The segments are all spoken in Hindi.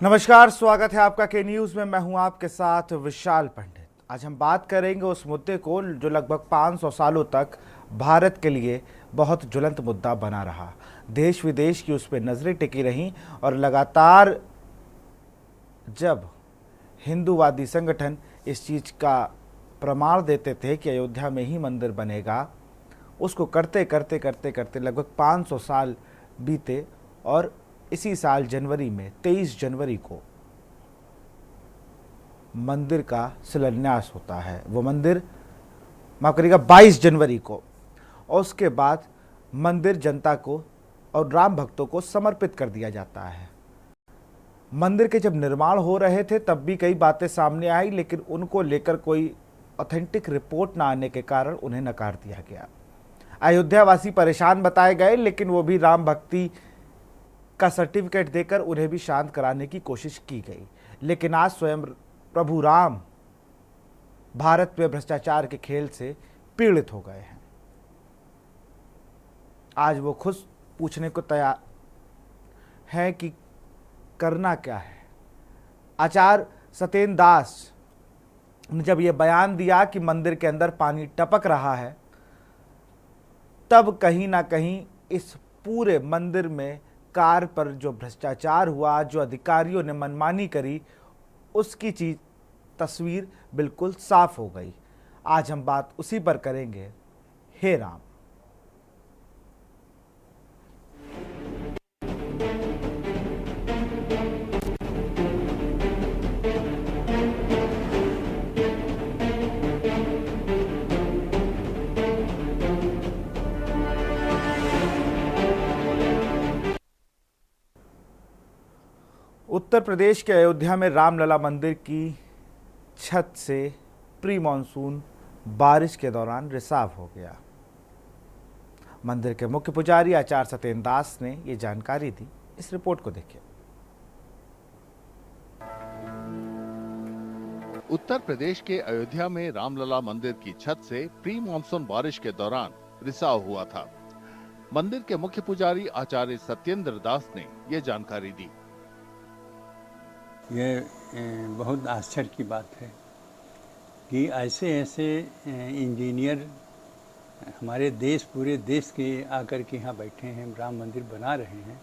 नमस्कार, स्वागत है आपका के न्यूज में। मैं हूं आपके साथ विशाल पंडित। आज हम बात करेंगे उस मुद्दे को जो लगभग 500 सालों तक भारत के लिए बहुत ज्वलंत मुद्दा बना रहा। देश विदेश की उस पर नजरें टिकी रहीं और लगातार जब हिंदूवादी संगठन इस चीज का प्रमाण देते थे कि अयोध्या में ही मंदिर बनेगा, उसको करते करते करते करते लगभग 500 साल बीते और इसी साल जनवरी में 23 जनवरी को मंदिर का शिलान्यास होता है। वो मंदिर माफ करिएगा 22 जनवरी को, और उसके बाद मंदिर जनता को और राम भक्तों को समर्पित कर दिया जाता है। मंदिर के जब निर्माण हो रहे थे तब भी कई बातें सामने आई, लेकिन उनको लेकर कोई ऑथेंटिक रिपोर्ट ना आने के कारण उन्हें नकार दिया गया। अयोध्यावासी परेशान बताए गए, लेकिन वो भी राम भक्ति का सर्टिफिकेट देकर उन्हें भी शांत कराने की कोशिश की गई। लेकिन आज स्वयं प्रभु राम भारत में भ्रष्टाचार के खेल से पीड़ित हो गए हैं। आज वो खुद पूछने को तैयार है कि करना क्या है। आचार्य सत्येंद्र दास ने जब ये बयान दिया कि मंदिर के अंदर पानी टपक रहा है, तब कहीं ना कहीं इस पूरे मंदिर में कार्य पर जो भ्रष्टाचार हुआ, जो अधिकारियों ने मनमानी करी, उसकी तस्वीर बिल्कुल साफ हो गई। आज हम बात उसी पर करेंगे। हे राम। उत्तर प्रदेश के अयोध्या में रामलला मंदिर की छत से प्री मानसून बारिश के दौरान रिसाव हो गया। मंदिर के मुख्य पुजारी आचार्य सत्येंद्र दास ने ये जानकारी दी। इस रिपोर्ट को देखिए। उत्तर प्रदेश के अयोध्या में रामलला मंदिर की छत से प्री मानसून बारिश के दौरान रिसाव हुआ था। मंदिर के मुख्य पुजारी आचार्य सत्येंद्र दास ने ये जानकारी दी। ये बहुत आश्चर्य की बात है कि ऐसे ऐसे इंजीनियर हमारे देश, पूरे देश के आकर के यहाँ बैठे हैं, राम मंदिर बना रहे हैं,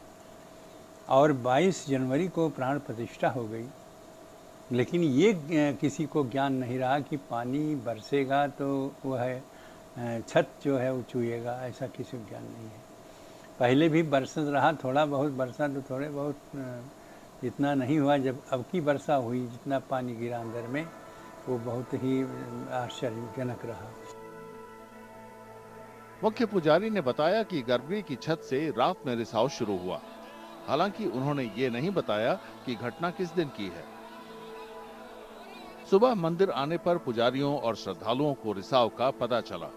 और 22 जनवरी को प्राण प्रतिष्ठा हो गई। लेकिन ये किसी को ज्ञान नहीं रहा कि पानी बरसेगा तो वह छत जो है वो चूएगा, ऐसा किसी को ज्ञान नहीं है। पहले भी बरसत रहा, थोड़ा बहुत बरसा तो थोड़े बहुत, इतना नहीं हुआ। जब अब की वर्षा हुई, जितना पानी गिरा अंदर में, वो बहुत ही आश्चर्यजनक रहा। मुख्य पुजारी ने बताया कि गर्भगृह की छत से रात में रिसाव शुरू हुआ। हालांकि उन्होंने ये नहीं बताया कि घटना किस दिन की है। सुबह मंदिर आने पर पुजारियों और श्रद्धालुओं को रिसाव का पता चला।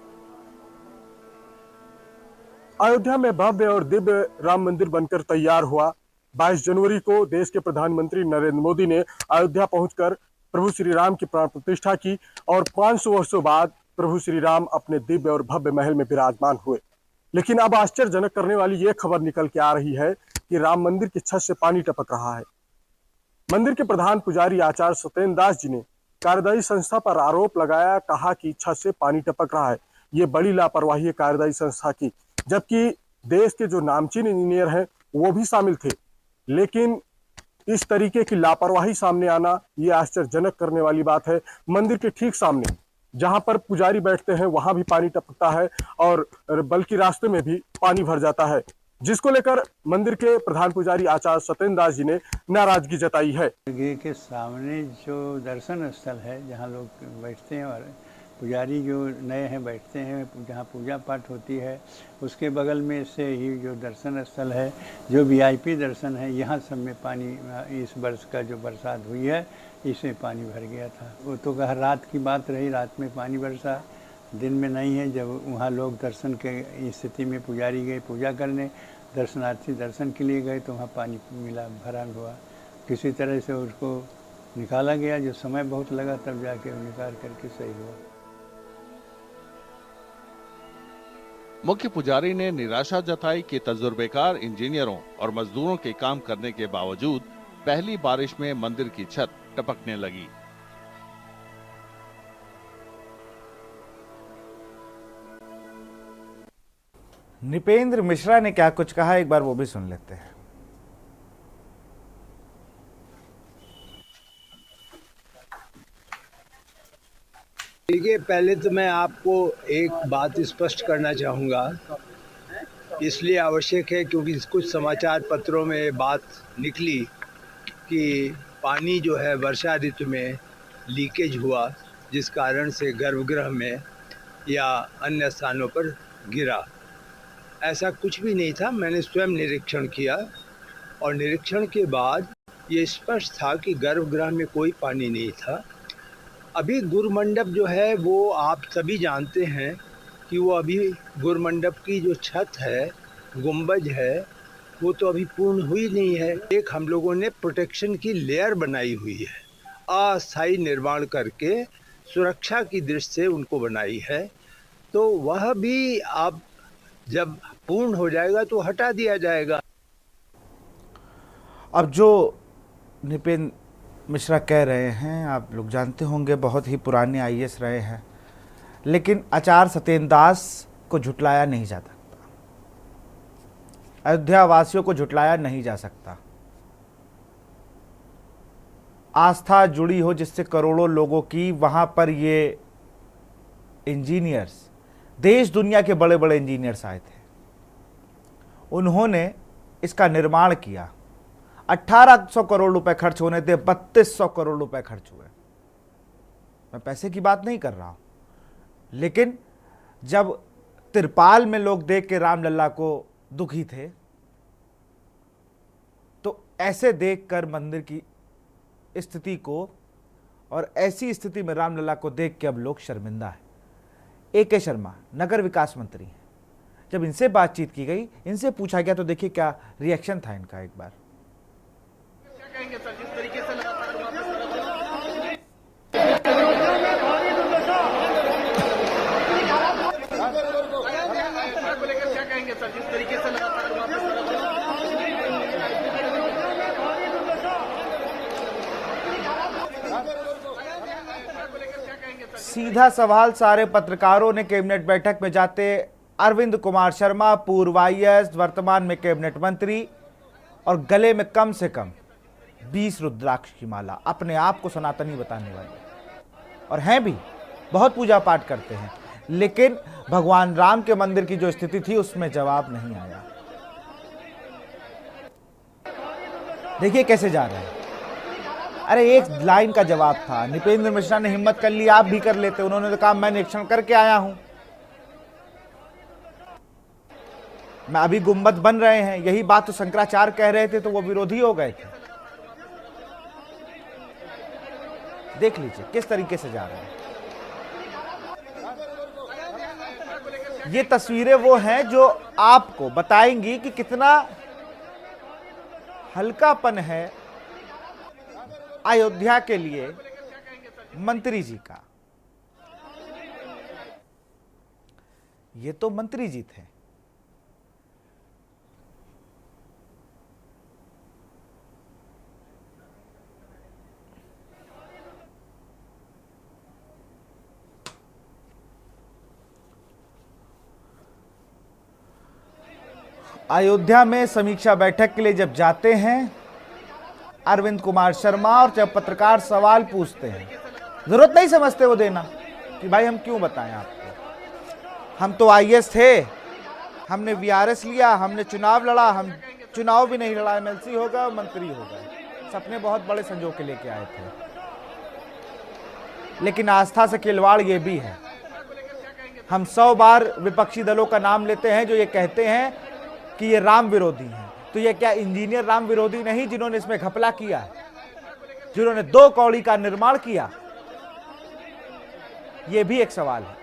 अयोध्या में भव्य और दिव्य राम मंदिर बनकर तैयार हुआ। 22 जनवरी को देश के प्रधानमंत्री नरेंद्र मोदी ने अयोध्या पहुंचकर प्रभु श्री राम की प्राण प्रतिष्ठा की और 500 वर्षों बाद प्रभु श्री राम अपने दिव्य और भव्य महल में विराजमान हुए। लेकिन अब आश्चर्यजनक करने वाली यह खबर निकल के आ रही है कि राम मंदिर की छत से पानी टपक रहा है। मंदिर के प्रधान पुजारी आचार्य सत्येंद्र दास जी ने कार्यदायी संस्था पर आरोप लगाया, कहा कि छत से पानी टपक रहा है। ये बड़ी लापरवाही है कार्यदायी संस्था की, जबकि देश के जो नामचीन इंजीनियर हैं वो भी शामिल थे। लेकिन इस तरीके की लापरवाही सामने आना ये आश्चर्यजनक करने वाली बात है। मंदिर के ठीक सामने जहां पर पुजारी बैठते हैं वहां भी पानी टपकता है और बल्कि रास्ते में भी पानी भर जाता है, जिसको लेकर मंदिर के प्रधान पुजारी आचार्य सत्येंद्र दास जी ने नाराजगी जताई है। गर्भगृह के सामने जो दर्शन स्थल है, जहां लोग बैठते हैं और पुजारी जो नए हैं बैठते हैं, जहाँ पूजा पाठ होती है, उसके बगल में से ही जो दर्शन स्थल है, जो वीआईपी दर्शन है, यहाँ सब में पानी इस वर्ष का जो बरसात हुई है इसमें पानी भर गया था। वो तो कहा रात की बात रही, रात में पानी बरसा, दिन में नहीं है। जब वहाँ लोग दर्शन के स्थिति में पुजारी गए पूजा करने, दर्शनार्थी दर्शन के लिए गए तो वहाँ पानी मिला, भरा हुआ। किसी तरह से उसको निकाला गया, जो समय बहुत लगा, तब जाके निकाल करके सही हुआ। मुख्य पुजारी ने निराशा जताई कि तजुर्बेकार इंजीनियरों और मजदूरों के काम करने के बावजूद पहली बारिश में मंदिर की छत टपकने लगी। नृपेंद्र मिश्रा ने क्या कुछ कहा, एक बार वो भी सुन लेते हैं। देखिए, पहले तो मैं आपको एक बात स्पष्ट करना चाहूँगा, इसलिए आवश्यक है क्योंकि कुछ समाचार पत्रों में ये बात निकली कि पानी जो है वर्षा ऋतु में लीकेज हुआ, जिस कारण से गर्भगृह में या अन्य स्थानों पर गिरा। ऐसा कुछ भी नहीं था। मैंने स्वयं निरीक्षण किया और निरीक्षण के बाद ये स्पष्ट था कि गर्भगृह में कोई पानी नहीं था। अभी गुरुमंडप जो है वो आप सभी जानते हैं कि वो अभी गुरुमंडप की जो छत है, गुंबज है, वो तो अभी पूर्ण हुई नहीं है। एक हम लोगों ने प्रोटेक्शन की लेयर बनाई हुई है, अस्थायी निर्माण करके सुरक्षा की दृष्टि से उनको बनाई है। तो वह भी आप जब पूर्ण हो जाएगा तो हटा दिया जाएगा। अब जो नृपेंद्र मिश्रा कह रहे हैं, आप लोग जानते होंगे, बहुत ही पुराने आईएएस रहे हैं, लेकिन आचार्य सत्येंद्र दास को झुटलाया नहीं जा सकता, अयोध्या वासियों को झुटलाया नहीं जा सकता। आस्था जुड़ी हो जिससे करोड़ों लोगों की, वहां पर ये इंजीनियर्स, देश दुनिया के बड़े बड़े इंजीनियर्स आए थे, उन्होंने इसका निर्माण किया। 1800 करोड़ रुपए खर्च होने थे, 3200 करोड़ रुपए खर्च हुए। मैं पैसे की बात नहीं कर रहा हूं, लेकिन जब तिरपाल में लोग देख के रामलला को दुखी थे, तो ऐसे देखकर मंदिर की स्थिति को, और ऐसी स्थिति में रामलला को देख के अब लोग शर्मिंदा है। AK शर्मा नगर विकास मंत्री हैं, जब इनसे बातचीत की गई, इनसे पूछा गया, तो देखिए क्या रिएक्शन था इनका। एक बार कहेंगे सर, जिस तरीके से लगातार को लेकर क्या कहेंगे सर, जिस तरीके से लगातार सीधा सवाल सारे पत्रकारों ने कैबिनेट बैठक में जाते अरविंद कुमार शर्मा, पूर्व IAS, वर्तमान में कैबिनेट मंत्री, और गले में कम से कम 20 रुद्राक्ष की माला, अपने आप को सनातनी बताने वाले, और हैं भी, बहुत पूजा पाठ करते हैं, लेकिन भगवान राम के मंदिर की जो स्थिति थी उसमें जवाब नहीं आया। देखिए कैसे जा रहे हैं। अरे एक लाइन का जवाब था, नृपेंद्र मिश्रा ने हिम्मत कर ली, आप भी कर लेते। उन्होंने तो कहा मैं निरीक्षण करके आया हूं, मैं अभी गुंबद बन रहे हैं। यही बात तो शंकराचार्य कह रहे थे, तो वो विरोधी हो गए थे। देख लीजिए किस तरीके से जा रहे हैं। ये तस्वीरें वो हैं जो आपको बताएंगी कि कितना हल्कापन है अयोध्या के लिए मंत्री जी का। ये तो मंत्री जी थे, अयोध्या में समीक्षा बैठक के लिए जब जाते हैं अरविंद कुमार शर्मा, और जब पत्रकार सवाल पूछते हैं, जरूरत नहीं समझते वो देना कि भाई हम क्यों बताएं आपको, हम तो IAS थे, हमने VRS लिया, हमने चुनाव लड़ा, हम चुनाव भी नहीं लड़ा, MLC हो गए, मंत्री हो गए, सपने बहुत बड़े संजो के लेके आए थे। लेकिन आस्था से खिलवाड़ ये भी है। हम 100 बार विपक्षी दलों का नाम लेते हैं जो ये कहते हैं कि ये राम विरोधी हैं, तो ये क्या इंजीनियर राम विरोधी नहीं जिन्होंने इसमें घपला किया है, जिन्होंने 2 कौड़ी का निर्माण किया? ये भी एक सवाल है।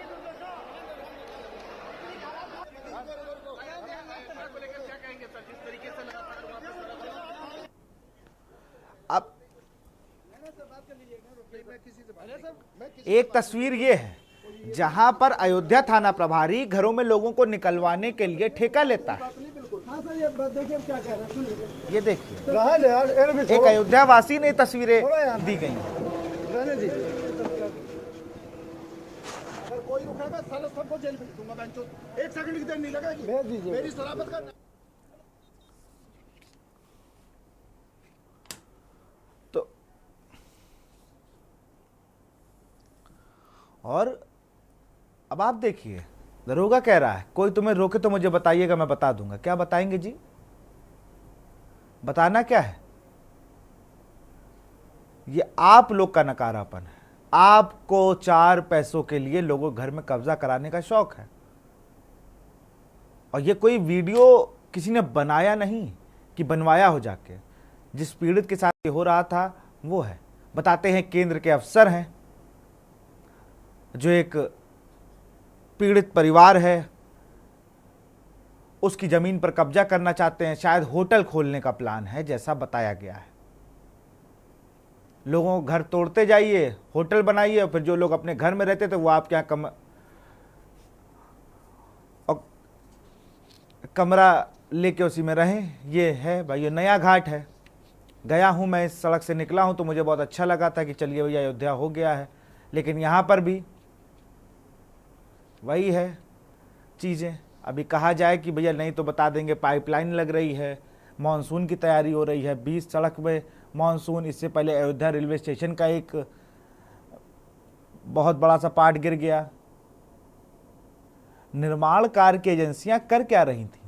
अब एक तस्वीर ये है जहां पर अयोध्या थाना प्रभारी घरों में लोगों को निकलवाने के लिए ठेका लेता है। ये देखिए एक अयोध्या वासी ने तस्वीरें दी गई हैं। कोई रुकेगा साला सबको जेल भेज दूंगा बेंचो। एक सेकंड की देर नहीं लगेगी। भेज दीजिए। मेरी शराबत का तो और अब आप देखिए दरोगा कह रहा है कोई तुम्हें रोके तो मुझे बताइएगा, मैं बता दूंगा। क्या बताएंगे जी? बताना क्या है? ये आप लोग का नकारापन है। आपको 4 पैसों के लिए लोगों के घर में कब्जा कराने का शौक है। और ये कोई वीडियो किसी ने बनाया नहीं कि बनवाया हो जाके। जिस पीड़ित के साथ ये हो रहा था वो है, बताते हैं केंद्र के अफसर हैं जो एक पीड़ित परिवार है उसकी जमीन पर कब्जा करना चाहते हैं। शायद होटल खोलने का प्लान है जैसा बताया गया है। लोगों को घर तोड़ते जाइए, होटल बनाइए, और फिर जो लोग अपने घर में रहते थे वो आपके यहाँ कमरा लेके उसी में रहें। ये है भाई, ये नया घाट है। गया हूँ मैं, इस सड़क से निकला हूँ तो मुझे बहुत अच्छा लगा था कि चलिए भैया अयोध्या हो गया है। लेकिन यहाँ पर भी वही है चीज़ें। अभी कहा जाए कि भैया नहीं तो बता देंगे पाइपलाइन लग रही है, मानसून की तैयारी हो रही है, 20 सड़क में मानसून। इससे पहले अयोध्या रेलवे स्टेशन का एक बहुत बड़ा सा पार्ट गिर गया। निर्माण कार्य की एजेंसियां कर क्या रही थी?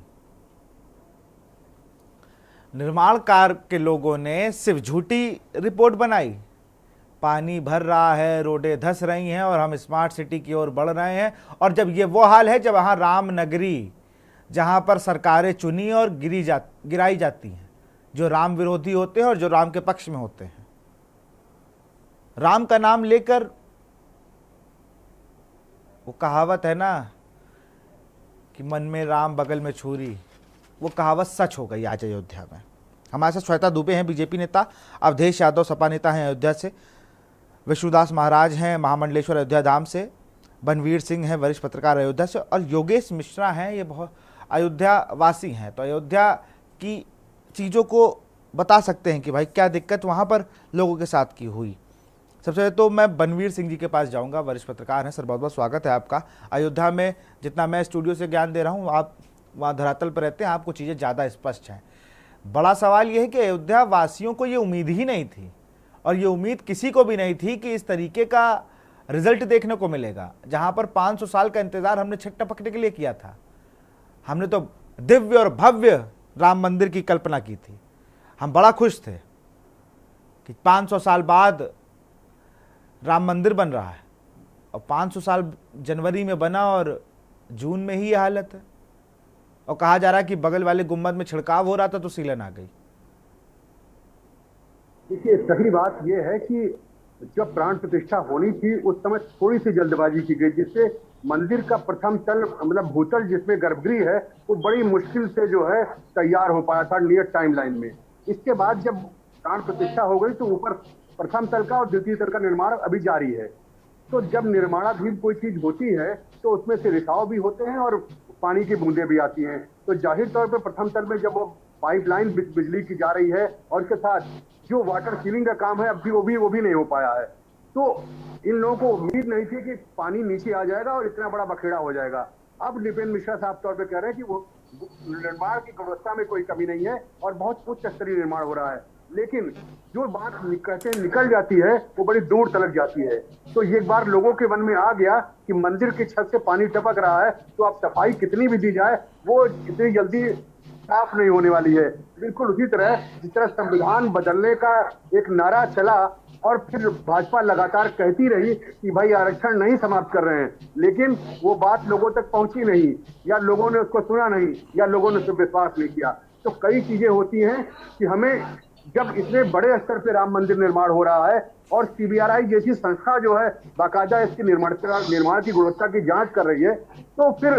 निर्माण कार्य के लोगों ने सिर्फ झूठी रिपोर्ट बनाई। पानी भर रहा है, रोडें धंस रही हैं और हम स्मार्ट सिटी की ओर बढ़ रहे हैं। और जब ये वो हाल है जब वहाँ राम नगरी, जहाँ पर सरकारें चुनी और गिराई जाती हैं, जो राम विरोधी होते हैं और जो राम के पक्ष में होते हैं। राम का नाम लेकर, वो कहावत है ना कि मन में राम बगल में छुरी, वो कहावत सच हो गई आज अयोध्या में। हमारे साथ श्वेता दुबे हैं, बीजेपी नेता, अवधेश यादव सपा नेता हैं अयोध्या से, विष्णुदास महाराज हैं महामंडलेश्वर अयोध्या धाम से, बनवीर सिंह हैं वरिष्ठ पत्रकार अयोध्या से, और योगेश मिश्रा हैं, ये बहुत अयोध्या वासी हैं। तो अयोध्या की चीज़ों को बता सकते हैं कि भाई क्या दिक्कत वहाँ पर लोगों के साथ की हुई। सबसे पहले तो मैं बनवीर सिंह जी के पास जाऊंगा, वरिष्ठ पत्रकार हैं। सर बहुत बहुत स्वागत है आपका। अयोध्या में जितना मैं स्टूडियो से ज्ञान दे रहा हूँ, आप वहाँ धरातल पर रहते हैं, आपको चीज़ें ज़्यादा स्पष्ट हैं। बड़ा सवाल ये है कि अयोध्या वासियों को ये उम्मीद ही नहीं थी, और ये उम्मीद किसी को भी नहीं थी कि इस तरीके का रिजल्ट देखने को मिलेगा। जहाँ पर 500 साल का इंतज़ार हमने छठ टपकने के लिए किया था। हमने तो दिव्य और भव्य राम मंदिर की कल्पना की थी। हम बड़ा खुश थे कि 500 साल बाद राम मंदिर बन रहा है, और 500 साल जनवरी में बना और जून में ही ये हालत है। और कहा जा रहा है कि बगल वाले गुम्बद में छिड़काव हो रहा था तो सीलन आ गई। देखिए, सही बात यह है कि जब प्राण प्रतिष्ठा होनी थी उस समय थोड़ी सी जल्दबाजी की गई, जिससे मंदिर का प्रथम तल मतलब भूतल जिसमें गर्भगृह है वो बड़ी मुश्किल से जो है तैयार हो पाया था नियत टाइमलाइन में। इसके बाद जब प्राण प्रतिष्ठा हो गई तो ऊपर प्रथम तल का और द्वितीय तल का निर्माण अभी जारी है। तो जब निर्माणाधीन कोई चीज होती है तो उसमें से रिसाव भी होते हैं और पानी की बूंदें भी आती हैं। तो जाहिर तौर पर प्रथम तल में जब वो पाइपलाइन बिजली की जा रही है और इसके साथ जो वाटर सीलिंग का काम है अब भी वो भी नहीं हो पाया है। तो इन लोगों को उम्मीद नहीं थी कि पानी नीचे आ जाएगा और इतना बड़ा बखेड़ा हो जाएगा। अब नृपेंद्र मिश्रा साहब तौर पे कह रहे हैं कि वो निर्माण की गुणवत्ता में कोई कमी नहीं है और बहुत उच्च स्तरीय निर्माण हो रहा है, लेकिन जो बात कहते हैं निकल जाती है वो बड़ी दूर तलक जाती है। तो एक बार लोगों के मन में आ गया कि मंदिर की छत से पानी टपक रहा है तो अब सफाई कितनी भी दी जाए वो इतनी जल्दी साफ नहीं होने वाली है। बिल्कुल उसी तरह जिस तरह संविधान बदलने का एक नारा चला और फिर भाजपा लगातार कहती रही कि भाई आरक्षण नहीं समाप्त कर रहे हैं, लेकिन वो बात लोगों तक पहुंची नहीं, या लोगों ने उसको सुना नहीं, या लोगों ने उस पर विश्वास नहीं किया। तो कई चीजें होती हैं कि हमें जब इतने बड़े स्तर पे राम मंदिर निर्माण हो रहा है और सीबीआरआई जैसी संस्था जो है बाकायदा इसकी निर्माण की गुणवत्ता की जांच कर रही है, तो फिर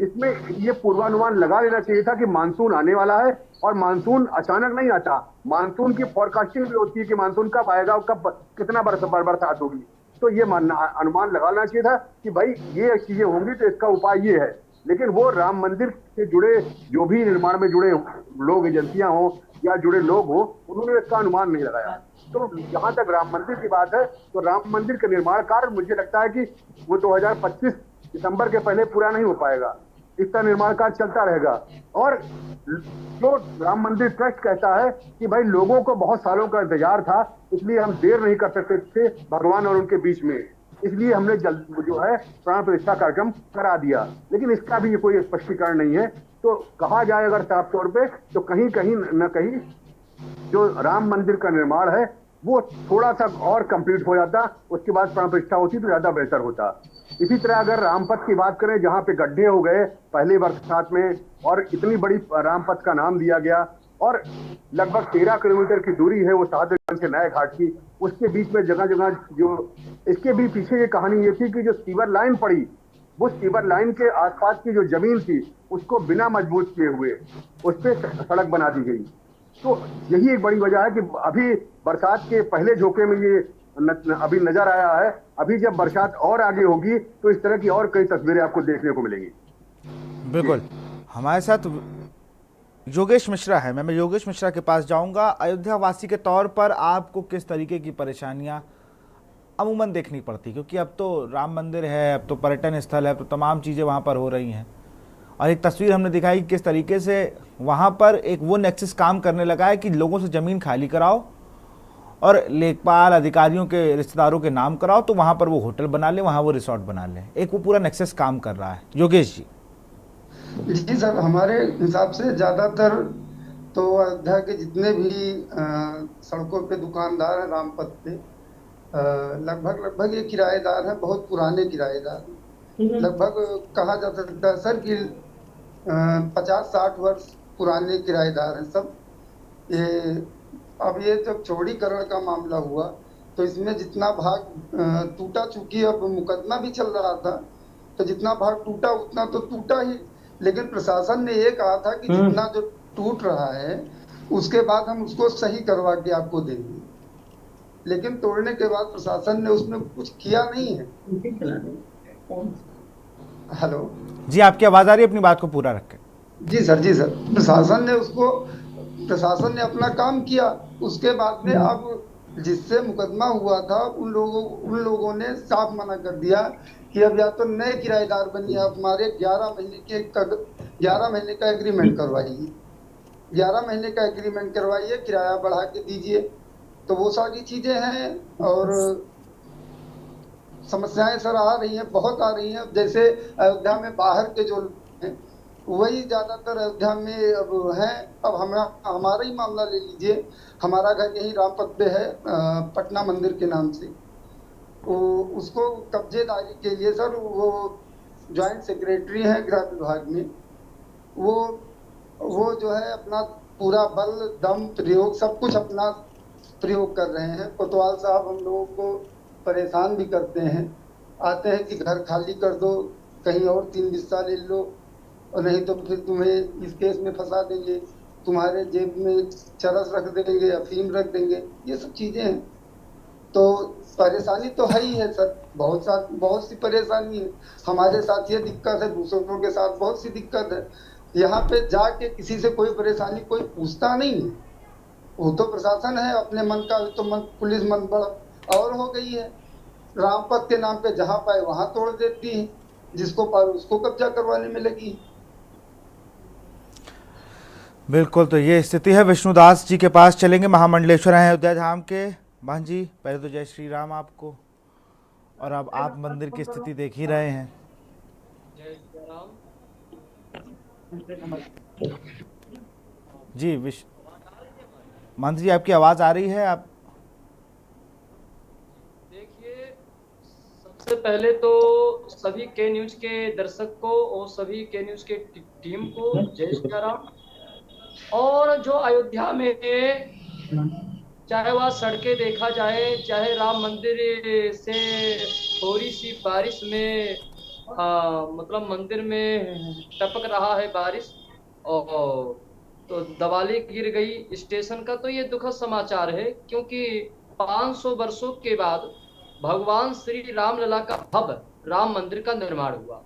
इसमें ये पूर्वानुमान लगा लेना चाहिए था कि मानसून आने वाला है। और मानसून अचानक नहीं आता, मानसून की फोरकास्टिंग भी होती है कि मानसून कब आएगा और कब कितना बरसात होगी। तो ये अनुमान लगाना चाहिए था कि भाई ये चीजें होंगी तो इसका उपाय ये है। लेकिन वो राम मंदिर से जुड़े जो भी निर्माण में जुड़े लोग, एजेंसियां हों या जुड़े लोग हों, उन्होंने इसका अनुमान नहीं लगाया। तो जहां तक राम मंदिर की बात है, तो राम मंदिर का निर्माण कार्य मुझे लगता है कि वो 2025 दिसंबर के पहले पूरा नहीं हो पाएगा। इसका निर्माण कार्य चलता रहेगा। और जो राम मंदिर ट्रस्ट कहता है कि भाई लोगों को बहुत सालों का इंतजार था, इसलिए हम देर नहीं कर सकते थे भगवान और उनके बीच में, इसलिए हमने जल्द जो है प्राण प्रतिष्ठा कार्यक्रम करा दिया। लेकिन इसका भी कोई स्पष्टीकरण नहीं है। तो कहा जाए अगर साफ तौर पे, तो कहीं कहीं न कहीं जो राम मंदिर का निर्माण है वो थोड़ा सा और कंप्लीट हो जाता, उसके बाद प्राण प्रतिष्ठा होती तो ज्यादा बेहतर होता। इसी तरह अगर रामपथ की बात करें, जहां पे गड्ढे हो गए पहले बरसात में और इतनी बड़ी रामपथ का नाम दिया गया, और लगभग 13 किलोमीटर की दूरी है वो सादरगंज से नए घाट की, उसके बीच में जगह जगह जो, इसके भी पीछे ये कहानी ये थी कि जो सीवर लाइन पड़ी, वो सीवर लाइन के आसपास की जो जमीन थी उसको बिना मजबूत किए हुए उस पर सड़क बना दी गई। तो यही एक बड़ी वजह है कि अभी बरसात के पहले झोंके में ये अभी नजर आया है। अभी जब बरसात और आगे होगी तो इस तरह की और कई तस्वीरें आपको देखने को मिलेंगी। बिल्कुल, हमारे साथ योगेश मिश्रा है। मैं योगेश मिश्रा के पास जाऊंगा। अयोध्या वासी के तौर पर आपको किस तरीके की परेशानियां अमूमन देखनी पड़ती, क्योंकि अब तो राम मंदिर है, अब तो पर्यटन स्थल है, अब तो तमाम चीज़ें वहाँ पर हो रही हैं, और एक तस्वीर हमने दिखाई किस तरीके से वहाँ पर एक वो नेक्सस काम करने लगा है कि लोगों से ज़मीन खाली कराओ और लेखपाल अधिकारियों के रिश्तेदारों के नाम कराओ, तो वहाँ पर वो होटल बना ले, वहाँ वो रिसोर्ट बना ले। एक वो पूरा नेक्सस काम कर रहा है। योगेश जी। जी सर, हमारे हिसाब से ज़्यादातर तो अयोध्या के जितने भी सड़कों पे दुकानदार हैं रामपथ पे, लगभग ये किराएदार हैं, बहुत पुराने किराएदार। लगभग कहा जा सकता है सर कि 50-60 वर्ष पुराने किराएदार हैं सब। ये अब ये जब चौड़ीकरण का मामला हुआ तो इसमें जितना भाग टूटा, चूंकि अब मुकदमा भी चल रहा था, तो जितना भाग टूटा उतना तो टूटा ही, लेकिन प्रशासन ने ये कहा था कि जितना जो टूट रहा है उसके बाद हम उसको सही करवा के आपको देंगे। लेकिन तोड़ने के बाद प्रशासन ने उसमें कुछ किया नहीं है। हेलो जी, आपकी आवाज आ रही है, अपनी बात को पूरा रखें। जी सर, जी सर, प्रशासन ने अपना काम किया। उसके बाद में अब जिससे मुकदमा हुआ था उन लोगों ने साफ मना कर दिया कि अब या तो नए किराएदार बनिए, हमारे 11 महीने का एग्रीमेंट करवाइए, 11 महीने का एग्रीमेंट करवाइए, किराया बढ़ा के दीजिए। तो वो सारी चीजें हैं और समस्याएं सर आ रही हैं, बहुत आ रही हैं। जैसे अयोध्या में बाहर के जो लोग हैं वही ज्यादातर अयोध्या में अब हैं। अब हमारा ही मामला ले लीजिए, हमारा घर यही रामपथ पे है, पटना मंदिर के नाम से। तो उसको कब्जेदारी के लिए सर वो ज्वाइंट सेक्रेटरी हैं गृह विभाग में, वो जो है अपना पूरा बल दम प्रयोग सब कुछ अपना प्रयोग कर रहे हैं। कोतवाल साहब हम लोगों को परेशान भी करते हैं, आते हैं कि घर खाली कर दो, कहीं और 3 हिस्सा ले लो, और नहीं तो फिर तुम्हें इस केस में फंसा देंगे, तुम्हारे जेब में चरस रख देंगे, अफीम रख देंगे, ये सब चीजें हैं। तो परेशानी तो है ही है सर, बहुत सी परेशानी है। हमारे साथ ये दिक्कत है, दूसरों के साथ बहुत सी दिक्कत है। यहाँ पे जाके किसी से कोई परेशानी कोई पूछता नहीं है। वो तो प्रशासन है अपने मन का, तो पुलिस मन बड़ा और हो गई है। रामपथ के नाम पे जहाँ पाए वहां तोड़ देती है, जिसको पाए उसको कब्जा करवाने में लगी। बिल्कुल, तो ये स्थिति है। विष्णुदास जी के पास चलेंगे, महामंडलेश्वर हैं अयोध्या धाम के। बहन जी, पहले तो जय श्री राम आपको। और अब आप मंदिर की स्थिति देख ही रहे हैं। जय श्री राम जी। मंत्री जी, आपकी आवाज आ रही है? आप देखिए, सबसे पहले तो सभी के न्यूज के दर्शक को और सभी के न्यूज के टीम को जय श्री राम। और जो अयोध्या में चाहे वह सड़कें देखा जाए, चाहे राम मंदिर से थोड़ी सी बारिश में मतलब मंदिर में टपक रहा है बारिश, और तो दवाली गिर गई स्टेशन का, तो ये दुखद समाचार है। क्योंकि 500 वर्षों के बाद भगवान श्री राम लला का भव्य राम मंदिर का निर्माण हुआ,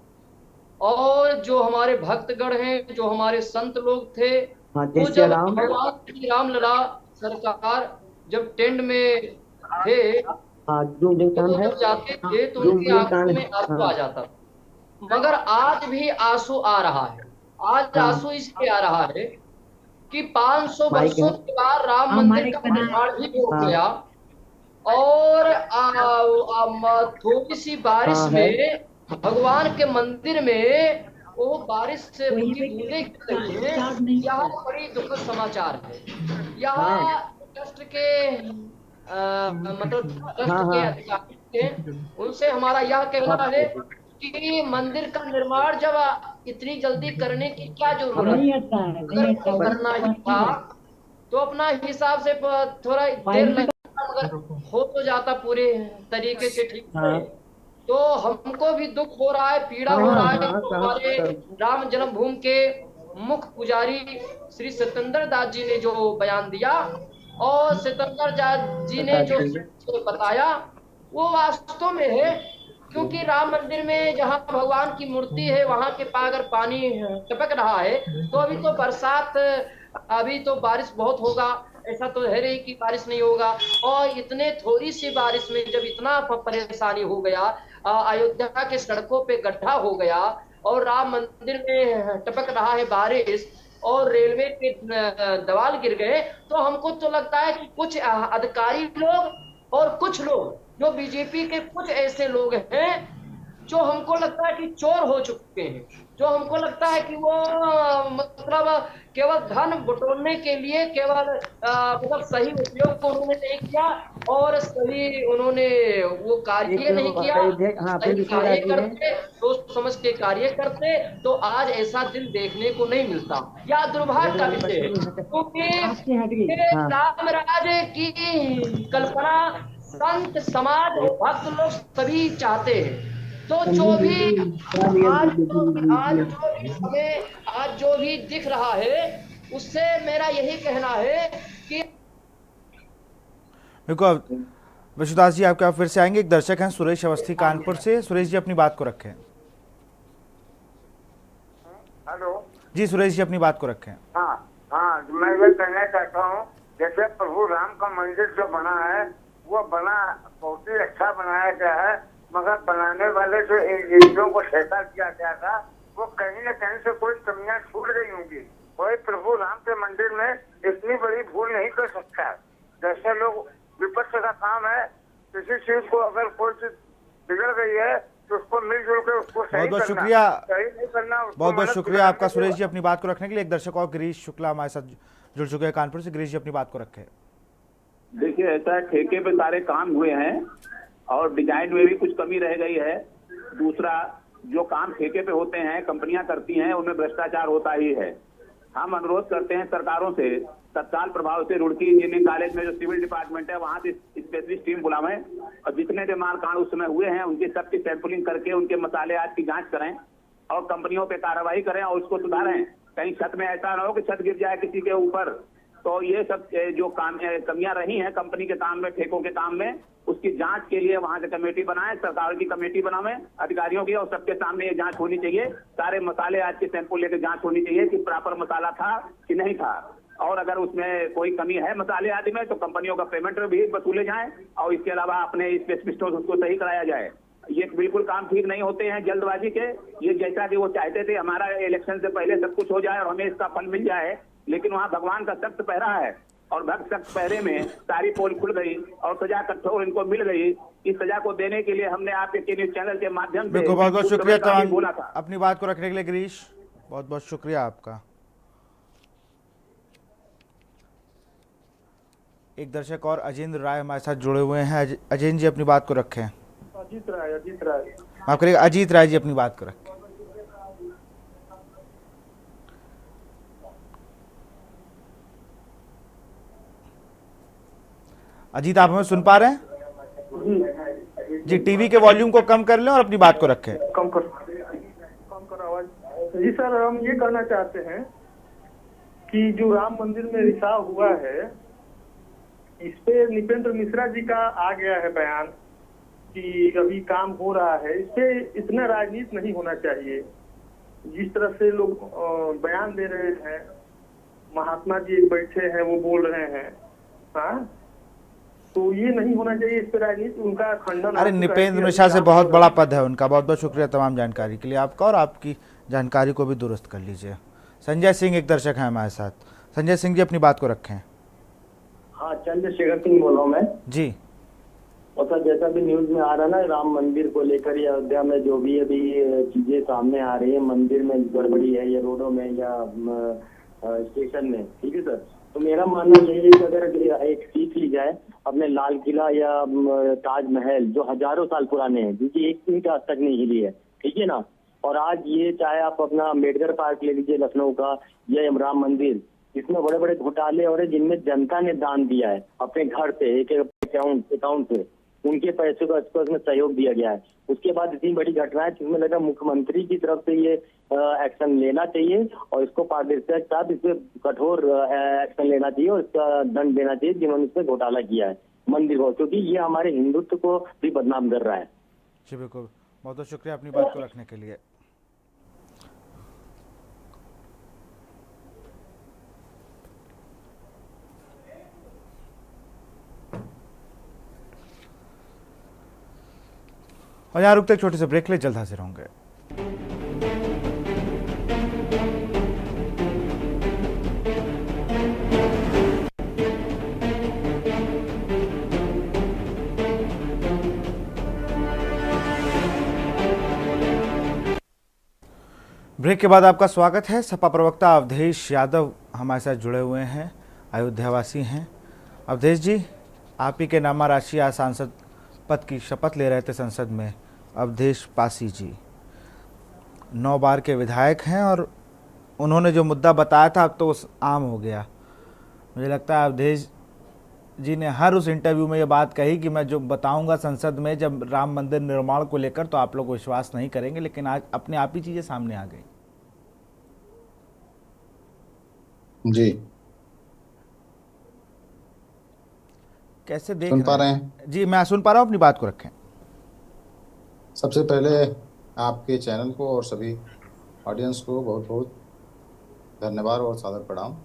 और जो हमारे भक्तगण हैं, जो हमारे संत लोग थे, हाँ, वो जय श्री जब राम। भगवान श्री रामलला सरकार जब टेंट में थे, हाँ, जूम तो कान वो है। जब जाते थे तो जूम उनकी जूम आंखों कान में है। आंसू हाँ आ जाता था। मगर आज भी आंसू आ रहा है। आज हाँ, आंसू इसलिए आ रहा है कि 500 माइक है। वर्षों के बाद राम हाँ, मंदिर माइक का बना है। निर्माण भी हो हाँ। गया, और थोड़ी सी बारिश हाँ है। में भगवान के मंदिर में वो बारिश से वहीं की पे बूंदें गिर रही हैं। चार्ज नहीं यह है। बड़ी दुखद समाचार है। यह हाँ ट्रस्ट के मतलब ट्रस्ट हाँ के हाँ। अधिकारी थे, उनसे हमारा यह कहना है कि मंदिर का निर्माण जब इतनी जल्दी करने की क्या अब जरूरत नहीं है? हटता है, अगर नहीं हटता वो है। करना ही था तो अपना हिसाब से थोड़ा देर लगता, मगर हो तो जाता पूरे तरीके से ठीक से। हाँ तो हमको भी दुख हो रहा है, पीड़ा हाँ हो रहा है हाँ कि कहाँ हमारे राम जन्मभूमि के मुख्य पुजारी श्री सत्येंद्र दास जी ने जो बयान दिया और सत्येंद्र दास जी ने जो बताया वो वास्तव में है। क्योंकि राम मंदिर में जहाँ भगवान की मूर्ति है वहां के पास अगर पानी टपक रहा है तो अभी तो बरसात, अभी तो बारिश बहुत होगा, ऐसा तो है नहीं कि बारिश नहीं होगा। और इतने थोड़ी सी बारिश में जब इतना परेशानी हो गया, अयोध्या के सड़कों पे गड्ढा हो गया और राम मंदिर में टपक रहा है बारिश और रेलवे के दवाल गिर गए, तो हमको तो लगता है कि कुछ अधिकारी लोग और कुछ लोग जो बीजेपी के कुछ ऐसे लोग हैं जो हमको लगता है कि चोर हो चुके हैं, जो हमको लगता है कि वो मतलब केवल धन बटोरने के लिए केवल मतलब सही उपयोग को उन्होंने नहीं किया और सही उन्होंने वो कार्य नहीं किया। हाँ सही फिर कार्य करते, सोच समझ के कार्य करते तो आज ऐसा दिन देखने को नहीं मिलता। या दुर्भाग्य का विषय है क्योंकि राम राज्य की कल्पना संत समाज और भक्त लोग सभी चाहते हैं। तो जो भी आज जो भी दिख रहा है उससे मेरा यही कहना है कि देखो विश्वदास जी आपके आप फिर से आएंगे। एक दर्शक हैं सुरेश अवस्थी कानपुर से। सुरेश जी अपनी बात को रखें। हेलो जी सुरेश जी अपनी बात को रखें। हाँ हाँ, मैं ये कहना चाहता हूँ जैसे प्रभु राम का मंदिर जो बना है वो बना बहुत ही अच्छा बनाया गया है, मगर बनाने वाले जो इंजीनियरों को सहता किया गया था वो कहीं न कहीं से कोई कमियां छूट गई होंगी। कोई प्रभु राम के मंदिर में इतनी बड़ी भूल नहीं कर सकता। जैसे लोग विपक्ष का काम है, किसी चीज को अगर कोई चीज बिगड़ गई है तो उसको मिलजुल कर उसको सही बहुत करना, शुक्रिया, सही नहीं करना, बहुत बहुत शुक्रिया आपका सुरेश जी अपनी बात को रखने के लिए। एक दर्शक और गिरीश शुक्ला हमारे साथ जुड़ चुके हैं कानपुर से। गिरीश जी अपनी बात को रखें। देखिए ऐसा है, ठेके पे सारे काम हुए हैं और डिजाइन में भी कुछ कमी रह गई है। दूसरा, जो काम ठेके पे होते हैं कंपनियां करती हैं उनमें भ्रष्टाचार होता ही है। हम अनुरोध करते हैं सरकारों से तत्काल प्रभाव से रुड़की इंजीनियरिंग कॉलेज में जो सिविल डिपार्टमेंट है वहां से स्पेशलिस्ट टीम बुलावें और जितने भी मारकांड उस समय हुए हैं उनकी सबकी सैंपलिंग करके उनके मसाले आज की जांच करें और कंपनियों पे कार्रवाई करें और उसको सुधारें। कहीं छत में ऐसा ना हो कि छत गिर जाए किसी के ऊपर। तो ये सब जो कमियां रही हैं कंपनी के काम में, ठेकों के काम में, उसकी जांच के लिए वहां से कमेटी बनाएं, सरकार की कमेटी बनावें अधिकारियों की और सबके सामने ये जांच होनी चाहिए। सारे मसाले आज के सैंपल लेकर जांच होनी चाहिए कि प्रॉपर मसाला था कि नहीं था, और अगर उसमें कोई कमी है मसाले आदि में तो कंपनियों का पेमेंट भी वसूले जाए और इसके अलावा अपने स्पेशलिस्टों से उसको सही कराया जाए। ये बिल्कुल काम ठीक नहीं होते हैं जल्दबाजी के। ये जैसा कि वो चाहते थे हमारा इलेक्शन से पहले सब कुछ हो जाए और हमें इसका फल मिल जाए, लेकिन वहाँ भगवान का सख्त पहरा है और भक्त सख्त पहरे में सारी पोल खुल गई और सजा कठोर इनको मिल गई। इस सजा को देने के लिए हमने आपके न्यूज चैनल के माध्यम से बहुत बहुत शुक्रिया बोला था। अपनी बात को रखने के लिए गिरीश, बहुत बहुत शुक्रिया आपका। एक दर्शक और अजेंद्र राय हमारे साथ जुड़े हुए हैं। अजेंद्र जी अपनी बात को रखें। अजीत राय माफ करिएगा, अजीत राय जी अपनी बात को रखें। अजीत आप हमें सुन पा रहे हैं? जी टीवी के वॉल्यूम को कम कर लें और अपनी बात को रखें। कम कर आवाज। जी सर, हम ये कहना चाहते हैं कि जो राम मंदिर में रिसाव हुआ है इस पे नृपेंद्र मिश्रा जी का आ गया है बयान कि अभी काम हो रहा है। इस पे इतना राजनीति नहीं होना चाहिए। जिस तरह से लोग बयान दे रहे हैं, महात्मा जी एक बैठे हैं वो बोल रहे हैं, हाँ, तो ये नहीं होना चाहिए। इस पर राजनीति उनका खंडन। अरे निपेंद्र मिश्रा से बहुत बड़ा पद है उनका। बहुत बहुत शुक्रिया तमाम जानकारी के लिए आपका, और आपकी जानकारी को भी दुरुस्त कर लीजिए। संजय सिंह एक दर्शक हैं हमारे साथ। संजय सिंह जी अपनी बात को रखें। हाँ, चंद्रशेखर सिंह बोल रहा हूँ मैं जी। और सर, जैसा भी न्यूज में आ रहा ना, राम मंदिर को लेकर या अयोध्या में जो भी अभी चीजें सामने आ रही है, मंदिर में गड़बड़ी है या रोडों में या स्टेशन में, ठीक है सर, तो मेरा मानना यही है कि अगर एक सीख ली जाए अपने लाल किला या ताजमहल जो हजारों साल पुराने हैं, जिनकी एक ईंट आज तक नहीं हिली है, ठीक है ना, और आज ये चाहे आप अपना अम्बेडकर पार्क ले लीजिए लखनऊ का या राम मंदिर, इसमें बड़े बड़े घोटाले हो रहे जिनमें जनता ने दान दिया है अपने घर से, एक अकाउंट से, उनके पैसे को इसमें सहयोग दिया गया है। उसके बाद इतनी बड़ी घटना है जिसमें लगा मुख्यमंत्री की तरफ से ये एक्शन लेना चाहिए और इसको पारदर्शिता के साथ इस पे कठोर एक्शन लेना चाहिए और इसका दंड देना चाहिए जिन्होंने इस पे घोटाला किया है मंदिर को, क्योंकि ये हमारे हिंदुत्व को भी बदनाम कर रहा है। जी बिल्कुल, बहुत बहुत शुक्रिया अपनी बात को रखने के लिए। और यहाँ रुकते एक छोटे से ब्रेक ले, जल्द हाजिर होंगे। ब्रेक के बाद आपका स्वागत है। सपा प्रवक्ता अवधेश यादव हमारे साथ जुड़े हुए हैं, अयोध्यावासी हैं। अवधेश जी, आप ही के नामा राशि आज सांसद पद की शपथ ले रहे थे संसद में अवधेश पासी जी। 9 बार के विधायक हैं और उन्होंने जो मुद्दा बताया था अब तो आम हो गया। मुझे लगता है अवधेश जी ने हर उस इंटरव्यू में ये बात कही कि मैं जो बताऊंगा संसद में जब राम मंदिर निर्माण को लेकर तो आप लोग विश्वास नहीं करेंगे, लेकिन आज अपने आप ही चीजें सामने आ गई। जी, कैसे देख सुन पा रहे हैं? जी मैं सुन पा रहा हूँ, अपनी बात को रखें। सबसे पहले आपके चैनल को और सभी ऑडियंस को बहुत बहुत धन्यवाद और सादर प्रणाम।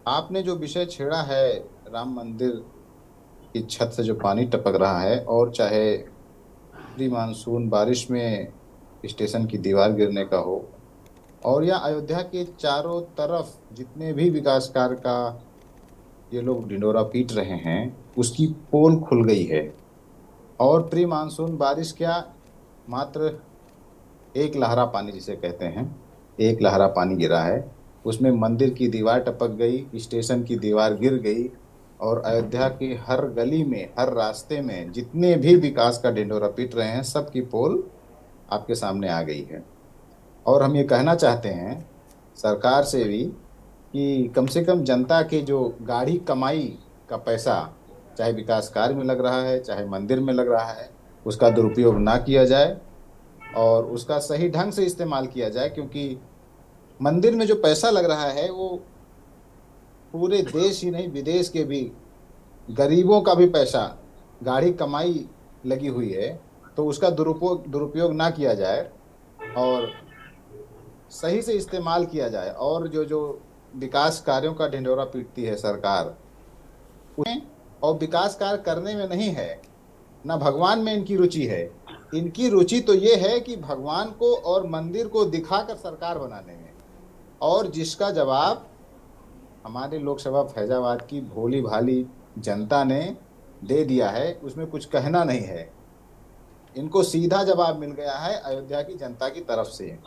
आपने जो विषय छेड़ा है, राम मंदिर की छत से जो पानी टपक रहा है, और चाहे प्री मानसून बारिश में स्टेशन की दीवार गिरने का हो, और या अयोध्या के चारों तरफ जितने भी विकास कार्य का ये लोग ढिंडोरा पीट रहे हैं, उसकी पोल खुल गई है। और प्री मानसून बारिश क्या, मात्र एक लहरा पानी जिसे कहते हैं, एक लहरा पानी गिरा है, उसमें मंदिर की दीवार टपक गई, स्टेशन की दीवार गिर गई, और अयोध्या की हर गली में, हर रास्ते में जितने भी विकास का ढिंडोरा पीट रहे हैं, सबकी पोल आपके सामने आ गई है। और हम ये कहना चाहते हैं सरकार से भी कि कम से कम जनता के जो गाढ़ी कमाई का पैसा, चाहे विकास कार्य में लग रहा है, चाहे मंदिर में लग रहा है, उसका दुरुपयोग ना किया जाए और उसका सही ढंग से इस्तेमाल किया जाए, क्योंकि मंदिर में जो पैसा लग रहा है वो पूरे देश ही नहीं, विदेश के भी गरीबों का भी पैसा, गाढ़ी कमाई लगी हुई है, तो उसका दुरुपयोग ना किया जाए और सही से इस्तेमाल किया जाए। और जो विकास कार्यों का ढिंडोरा पीटती है सरकार, उन्हें और विकास कार्य करने में नहीं है, ना भगवान में इनकी रुचि है। इनकी रुचि तो ये है कि भगवान को और मंदिर को दिखाकर सरकार बनाने में, और जिसका जवाब हमारे लोकसभा फैजाबाद की भोली भाली जनता ने दे दिया है, उसमें कुछ कहना नहीं है। इनको सीधा जवाब मिल गया है अयोध्या की जनता की तरफ से,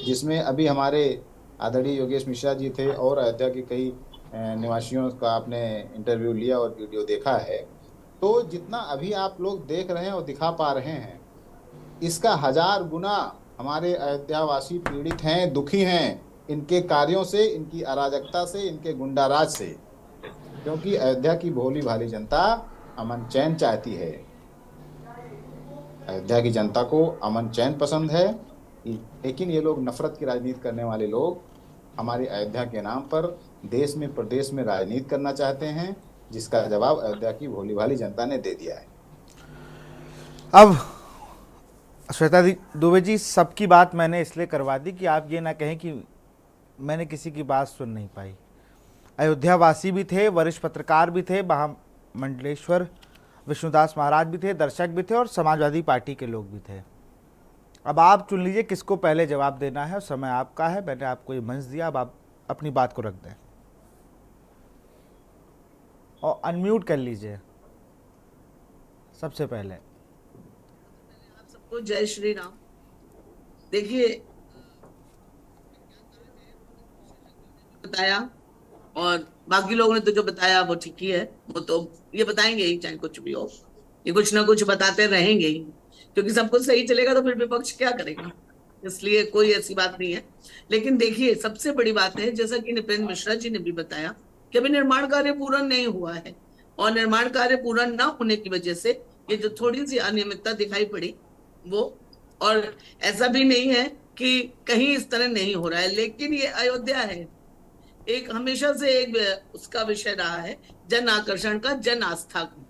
जिसमें अभी हमारे आदरणीय योगेश मिश्रा जी थे और अयोध्या के कई निवासियों का आपने इंटरव्यू लिया और वीडियो देखा है। तो जितना अभी आप लोग देख रहे हैं और दिखा पा रहे हैं, इसका 1000 गुना हमारे अयोध्यावासी पीड़ित हैं, दुखी हैं इनके कार्यों से, इनकी अराजकता से, इनके गुंडाराज से, क्योंकि अयोध्या की भोली भाली जनता अमन चैन चाहती है। अयोध्या की जनता को अमन चैन पसंद है, लेकिन ये लोग नफरत की राजनीति करने वाले लोग हमारी अयोध्या के नाम पर देश में प्रदेश में राजनीति करना चाहते हैं, जिसका जवाब अयोध्या की भोली भाली जनता ने दे दिया है। अब श्वेता दुबे जी, सबकी बात मैंने इसलिए करवा दी कि आप ये ना कहें कि मैंने किसी की बात सुन नहीं पाई। अयोध्यावासी भी थे, वरिष्ठ पत्रकार भी थे, महामंडलेश्वर विष्णुदास महाराज भी थे, दर्शक भी थे और समाजवादी पार्टी के लोग भी थे। अब आप चुन लीजिए किसको पहले जवाब देना है और समय आपका है। मैंने आपको ये मंच दिया, अब आप अपनी बात को रख दें और अनम्यूट कर लीजिए। सबसे पहले आप सबको जय श्री राम। देखिए, बताया और बाकी लोगों ने तो जो बताया वो ठीक ही है, वो तो ये बताएंगे ही, चाहे कुछ भी हो, ये कुछ ना कुछ बताते रहेंगे ही, क्योंकि सब कुछ सही चलेगा तो फिर विपक्ष क्या करेगा, इसलिए कोई ऐसी बात नहीं है। लेकिन देखिए, सबसे बड़ी बात है, जैसा कि नृपेंद्र मिश्रा जी ने भी बताया कि अभी निर्माण कार्य पूरा नहीं हुआ है और निर्माण कार्य पूरा ना होने की वजह से ये जो थोड़ी सी अनियमितता दिखाई पड़ी वो, और ऐसा भी नहीं है कि कहीं इस तरह नहीं हो रहा है, लेकिन ये अयोध्या है, एक हमेशा से एक उसका विषय रहा है जन आकर्षण का, जन आस्था का।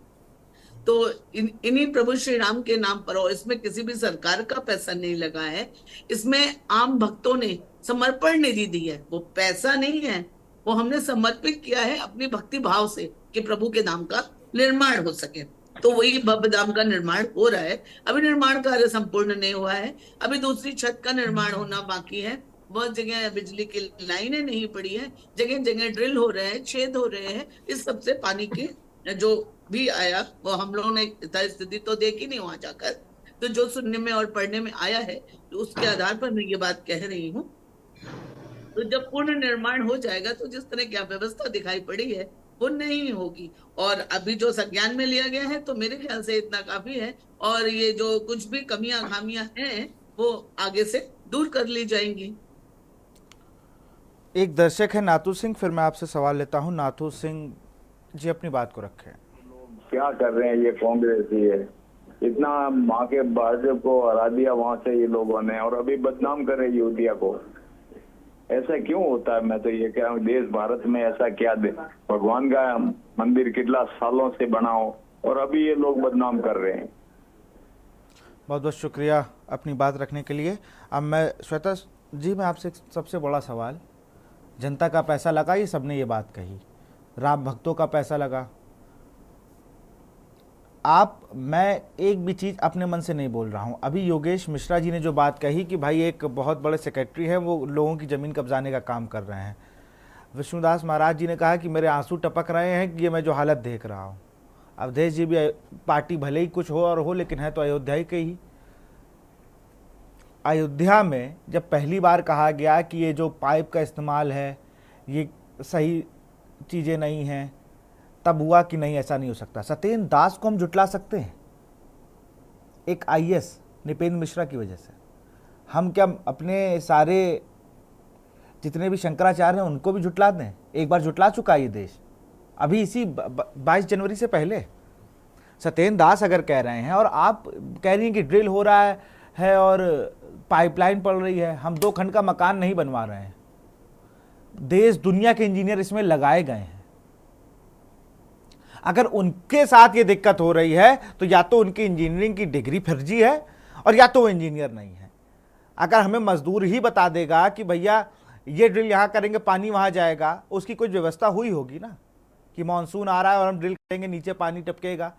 तो इन्हीं प्रभु श्री राम के नाम पर, और इसमें किसी भी सरकार का पैसा नहीं लगा है, इसमें आम भक्तों ने समर्पण निधि दी है, वो पैसा नहीं है, वो हमने समर्पित किया है अपनी भक्ति भाव से कि प्रभु के नाम का निर्माण हो सके। तो वही भव्य धाम का निर्माण हो रहा है। अभी निर्माण कार्य संपूर्ण नहीं हुआ है, अभी दूसरी छत का निर्माण होना बाकी है, बहुत जगह बिजली की लाइनें नहीं पड़ी है, जगह जगह ड्रिल हो रहे हैं, छेद हो रहे हैं। इस सबसे पानी की जो भी आया वो हम लोगों ने स्थिति तो देखी नहीं वहां जाकर, तो जो सुनने में और पढ़ने में आया है तो उसके आधार पर मैं ये बात कह रही हूँ। तो जब पूर्ण निर्माण हो जाएगा तो जिस तरह की व्यवस्था दिखाई पड़ी है वो नहीं होगी, और अभी जो संज्ञान में लिया गया है तो मेरे ख्याल से इतना काफी है, और ये जो कुछ भी कमियां खामियां हैं वो आगे से दूर कर ली जाएंगी। एक दर्शक है नाथू सिंह, फिर मैं आपसे सवाल लेता हूं। नाथू सिंह जी, अपनी बात को रखें। क्या कर रहे हैं ये कांग्रेस ही है, इतना माँ के भाजपा को हरा दिया वहां से ये लोगों ने, और अभी बदनाम कर रहे अयोध्या को। ऐसा क्यों होता है? मैं तो ये कह रहा हूँ, देश भारत में ऐसा क्या दे, भगवान का मंदिर कितना सालों से बनाओ और अभी ये लोग बदनाम कर रहे हैं। बहुत बहुत शुक्रिया अपनी बात रखने के लिए। अब मैं श्वेता जी, मैं आपसे सबसे बड़ा सवाल, जनता का पैसा लगा, ये सबने ये बात कही, राम भक्तों का पैसा लगा, मैं एक भी चीज़ अपने मन से नहीं बोल रहा हूँ। अभी योगेश मिश्रा जी ने जो बात कही कि भाई एक बहुत बड़े सेक्रेटरी हैं, वो लोगों की ज़मीन कब्जाने का काम कर रहे हैं। विष्णुदास महाराज जी ने कहा कि मेरे आंसू टपक रहे हैं कि ये मैं जो हालत देख रहा हूँ। अवधेश जी भी, पार्टी भले ही कुछ हो और हो, लेकिन है तो अयोध्या ही के ही। अयोध्या में जब पहली बार कहा गया कि ये जो पाइप का इस्तेमाल है ये सही चीज़ें नहीं हैं, तब हुआ कि नहीं, ऐसा नहीं हो सकता। सत्येंद्र दास को हम जुटला सकते हैं एक आईएएस नृपेंद्र मिश्रा की वजह से? हम क्या अपने सारे जितने भी शंकराचार्य हैं उनको भी जुटला दें? एक बार जुटला चुका ये देश, अभी इसी 22 जनवरी से पहले। सत्येंद्र दास अगर कह रहे हैं और आप कह रही हैं कि ड्रिल हो रहा है और पाइपलाइन पड़ रही है, हम 2 खंड का मकान नहीं बनवा रहे हैं, देश दुनिया के इंजीनियर इसमें लगाए गए हैं। अगर उनके साथ ये दिक्कत हो रही है तो या तो उनकी इंजीनियरिंग की डिग्री फर्जी है और या तो वो इंजीनियर नहीं है। अगर हमें मजदूर ही बता देगा कि भैया ये ड्रिल यहाँ करेंगे, पानी वहाँ जाएगा, उसकी कुछ व्यवस्था हुई होगी ना, कि मानसून आ रहा है और हम ड्रिल करेंगे, नीचे पानी टपकेगा,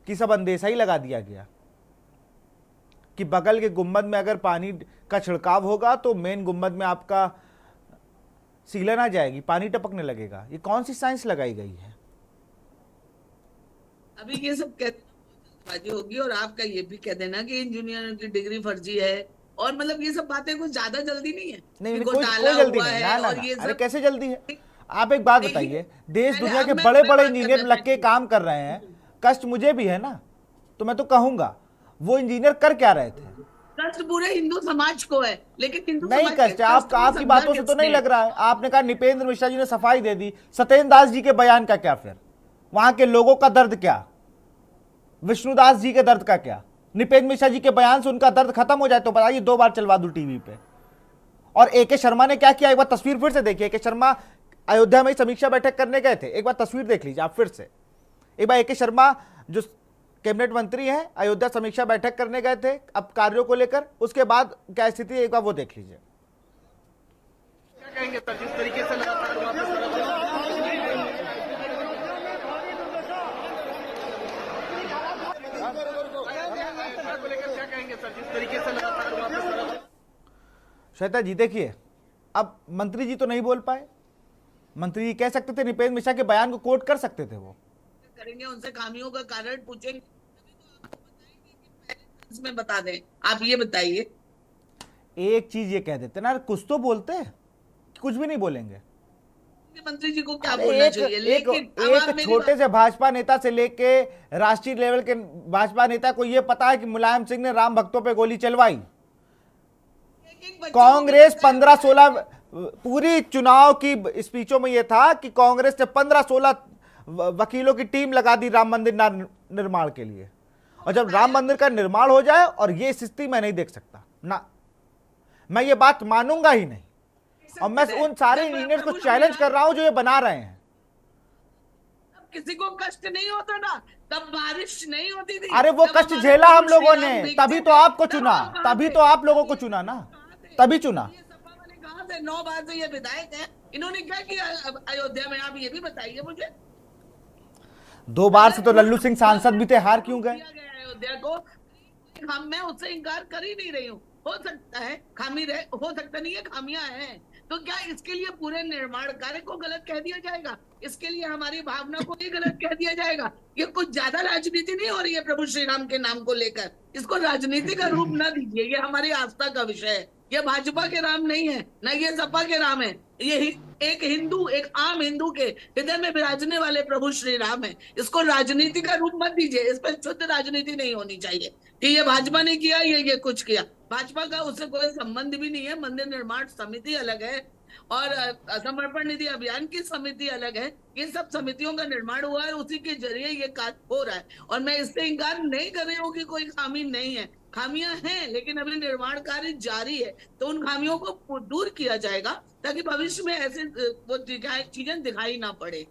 कि सब अंदेशा ही लगा दिया गया कि बगल के गुम्बद में अगर पानी का छिड़काव होगा तो मेन गुम्बद में आपका सीलन आ जाएगी, पानी टपकने लगेगा। ये कौन सी साइंस लगाई गई है? अभी ये सब कहते होगी और आपका ये भी कह देना कि इंजीनियर की डिग्री फर्जी है, और मतलब ये सब बातें कुछ ज्यादा जल्दी नहीं है। नहीं, कोई जल्दी नहीं। ना, अरे कैसे जल्दी है? आप एक बात बताइए, देश दुनिया के बड़े बड़े इंजीनियर लग के काम कर रहे हैं, कष्ट मुझे भी है ना, तो मैं तो कहूंगा वो इंजीनियर कर क्या रहे थे? कष्ट पूरे हिंदू समाज को है, लेकिन हिंदू नहीं कष्ट आपकी बातों से तो नहीं लग रहा है। आपने कहा नृपेंद्र मिश्रा जी ने सफाई दे दी, सत्येंद्र दास जी के बयान का क्या, फिर वहां के लोगों का दर्द क्या, विष्णुदास जी के दर्द का क्या? नृपेंद्र मिश्रा जी के बयान से उनका दर्द खत्म हो जाए तो बताइए, 2 बार चलवा दूं टीवी पे। और ए.के. शर्मा ने क्या किया, एक बार तस्वीर फिर से देखिए। ए.के. शर्मा अयोध्या में समीक्षा बैठक करने गए थे, एक बार तस्वीर देख लीजिए आप फिर से। एक बार ए.के. शर्मा जो कैबिनेट मंत्री हैं, अयोध्या समीक्षा बैठक करने गए थे अब कार्यों को लेकर, उसके बाद क्या स्थिति है एक बार वो देख लीजिए। क्या कहेंगे सर, जिस तरीके से लगातार वहां पे क्या कहेंगे सर, जिस तरीके से लगातार वहां पे श्वेता जी देखिए, अब मंत्री जी तो नहीं बोल पाए, मंत्री जी कह सकते थे, नृपेंद्र मिश्रा के बयान को कोट कर सकते थे, वो करेंगे, उनसे खामियों का कारण पूछेंगे, इसमें बता दें। आप ये बताइए, एक चीज ये कह देते ना, कुछ तो बोलते हैं, कुछ भी नहीं बोलेंगे। मंत्री जी को क्या बोलना चाहिए, लेकिन एक छोटे से भाजपा नेता से लेके राष्ट्रीय लेवल के भाजपा नेता को यह पता है कि मुलायम सिंह ने राम भक्तों पे गोली चलवाई। कांग्रेस 15-16 पूरी चुनाव की स्पीचों में यह था कि कांग्रेस ने 15-16 वकीलों की टीम लगा दी राम मंदिर निर्माण के लिए, और जब राम मंदिर का निर्माण हो जाए, और ये स्थिति मैं नहीं देख सकता ना, मैं ये बात मानूंगा ही नहीं। और मैं उन सारे इंजीनियर्स को चैलेंज कर रहा हूं जो ये बना रहे हैं। किसी को कष्ट नहीं होता ना, तब बारिश नहीं होती थी। अरे वो कष्ट झेला हम लोगों ने, तभी तो आपको चुना, तभी तो आप लोगों को चुना ना, तभी चुना। कहां से 9 बार से ये विधायक है, इन्होंने क्या किया अयोध्या में, आप ये भी बताइए मुझे। 2 बार से तो लल्लू सिंह सांसद भी थे, हार क्यों गए अयोध्या को? मैं उससे इंकार कर ही नहीं रही हूँ, हो सकता है खामी रहे, हो सकता नहीं है खामियां हैं, तो क्या इसके लिए पूरे निर्माण कार्य को गलत कह दिया जाएगा? इसके लिए हमारी भावना को ही गलत कह दिया जाएगा? ये कुछ ज्यादा राजनीति नहीं हो रही है प्रभु श्री राम के नाम को लेकर? इसको राजनीति का रूप न दीजिए, ये हमारी आस्था का विषय है। ये भाजपा के राम नहीं है, न ये सपा के राम है, ये एक हिंदू, एक आम हिंदू के हृदय में विराजने वाले प्रभु श्री राम है। इसको राजनीति का रूप मत दीजिए, इस पर शुद्ध राजनीति नहीं होनी चाहिए कि ये भाजपा ने किया, ये कुछ किया। भाजपा का उससे कोई संबंध भी नहीं है। मंदिर निर्माण समिति अलग है और समर्पण निधि अभियान की समिति अलग है। ये सब समितियों का निर्माण हुआ है, उसी के जरिए ये कार्य हो रहा है, और मैं इससे इंकार नहीं कर रही हूँ कि कोई खामी नहीं है। खामियां हैं, लेकिन अभी निर्माण कार्य जारी है, तो उन खामियों को दूर किया जाएगा ताकि भविष्य में ऐसे वो चीजें दिखाई ना पड़े।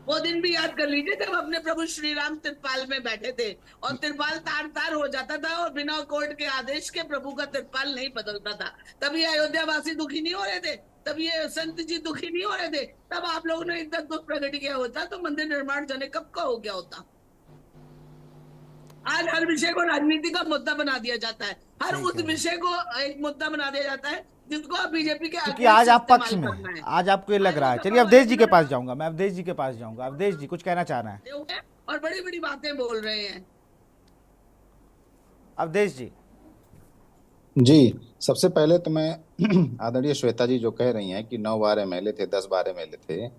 वो दिन भी याद कर लीजिए जब अपने प्रभु श्री राम तिरपाल में बैठे थे और तिरपाल तार तार हो जाता था और बिना कोर्ट के आदेश के प्रभु का तिरपाल नहीं बदलता था। तब ये अयोध्या वासी दुखी नहीं हो रहे थे, तब ये संत जी दुखी नहीं हो रहे थे, तब आप लोगों ने इतना दुख प्रकट किया होता तो मंदिर निर्माण जाने कब का हो गया होता। आज हर विषय को राजनीति का मुद्दा बना दिया जाता है, हर उस विषय को एक मुद्दा बना दिया जाता है जिसको आप बीजेपी के क्योंकि आज आप पक्ष में हैं, आज आपको ये लग रहा है। चलिए अवधेश जी के पास जाऊंगा, मैं अवधेश जी के पास जाऊंगा। अवधेश जी कुछ कहना चाह रहे हैं और बड़ी बड़ी बातें बोल रहे हैं। अवधेश जी, सबसे पहले तो मैं आदरणीय श्वेता जी जो कह रही हैं कि 9 बार एमएलए थे, 10 बार एमएलए थे,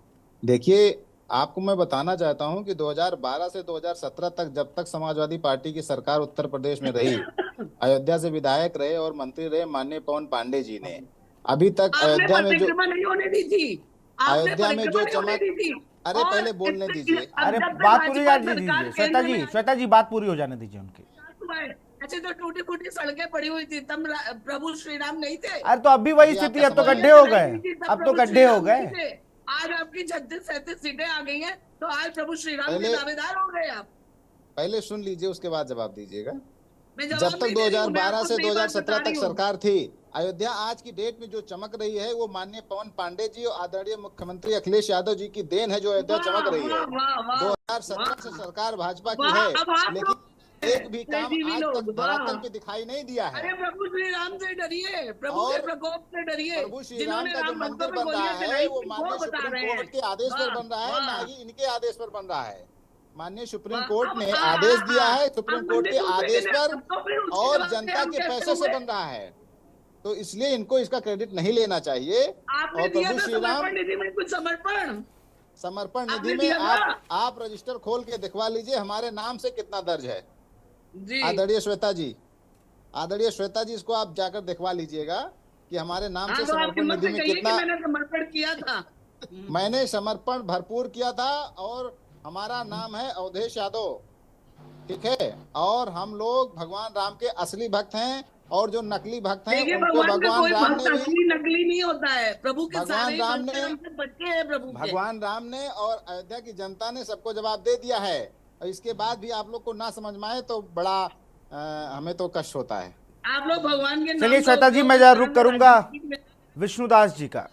देखिए आपको मैं बताना चाहता हूं कि 2012 से 2017 तक जब तक समाजवादी पार्टी की सरकार उत्तर प्रदेश में रही, अयोध्या से विधायक रहे और मंत्री रहे माननीय पवन पांडे जी ने, अभी तक अयोध्या में जो नहीं होने दी थी, अयोध्या में जो चमक, अरे पहले बोलने दीजिए, अरे बात पूरी जाने दीजिए श्वेता जी बात पूरी हो जाने दीजिए उनकी। अच्छा तो टूटी फूटी सड़कें पड़ी हुई थी, तब प्रभु श्री राम नहीं थे? अरे तो अभी वही स्थिति, अब तो गड्ढे हो गए, अब तो गड्ढे हो गए। आज आपकी 36-37 सीटें आ गई हैं, तो आज प्रभु श्री राम के दावेदार हो गए आप। पहले सुन लीजिए, उसके बाद जवाब दीजिएगा। जब तक 2012 से 2017 तक सरकार थी, अयोध्या आज की डेट में जो चमक रही है वो माननीय पवन पांडे जी और आदरणीय मुख्यमंत्री अखिलेश यादव जी की देन है, जो अयोध्या चमक रही है। 2017 से सरकार भाजपा की है, लेकिन एक भी काम आज तक धरातल पे दिखाई नहीं दिया है। अरे प्रभु श्री राम से डरिए, प्रभु के प्रकोप से डरिए। प्रभु श्री राम का जो मंदिर बन रहा है वो माननीय सुप्रीम कोर्ट के आदेश पर बन रहा है, ना ही इनके आदेश पर बन रहा है। माननीय सुप्रीम कोर्ट ने आदेश दिया है, सुप्रीम कोर्ट के आदेश पर और जनता के पैसे से बन रहा है, तो इसलिए इनको इसका क्रेडिट नहीं लेना चाहिए। और प्रभु श्री राम समर्पण निधि में आप रजिस्टर खोल के दिखवा लीजिए हमारे नाम से कितना दर्ज है। आदरणीय श्वेता जी इसको आप जाकर दिखवा लीजिएगा कि हमारे नाम से समर्पण निधि में कितना मैंने समर्पण किया था। मैंने समर्पण भरपूर किया था और हमारा नाम है अवधेश यादव, ठीक है। और हम लोग भगवान राम के असली भक्त हैं, और जो नकली भक्त हैं उनको भगवान राम ने भी, नकली नहीं होता है, प्रभु के भगवान राम ने बच्चे हैं प्रभु के। भगवान राम ने और अयोध्या की जनता ने सबको जवाब दे दिया है और इसके बाद भी आप लोग को ना समझ में आए तो बड़ा हमें तो कष्ट होता है। आप लोग भगवान के नाम चलिए का श्वेता जी, उपयोग मैं जरा करते रुक हैं करूंगा राजनीति में। विष्णुदास जी का।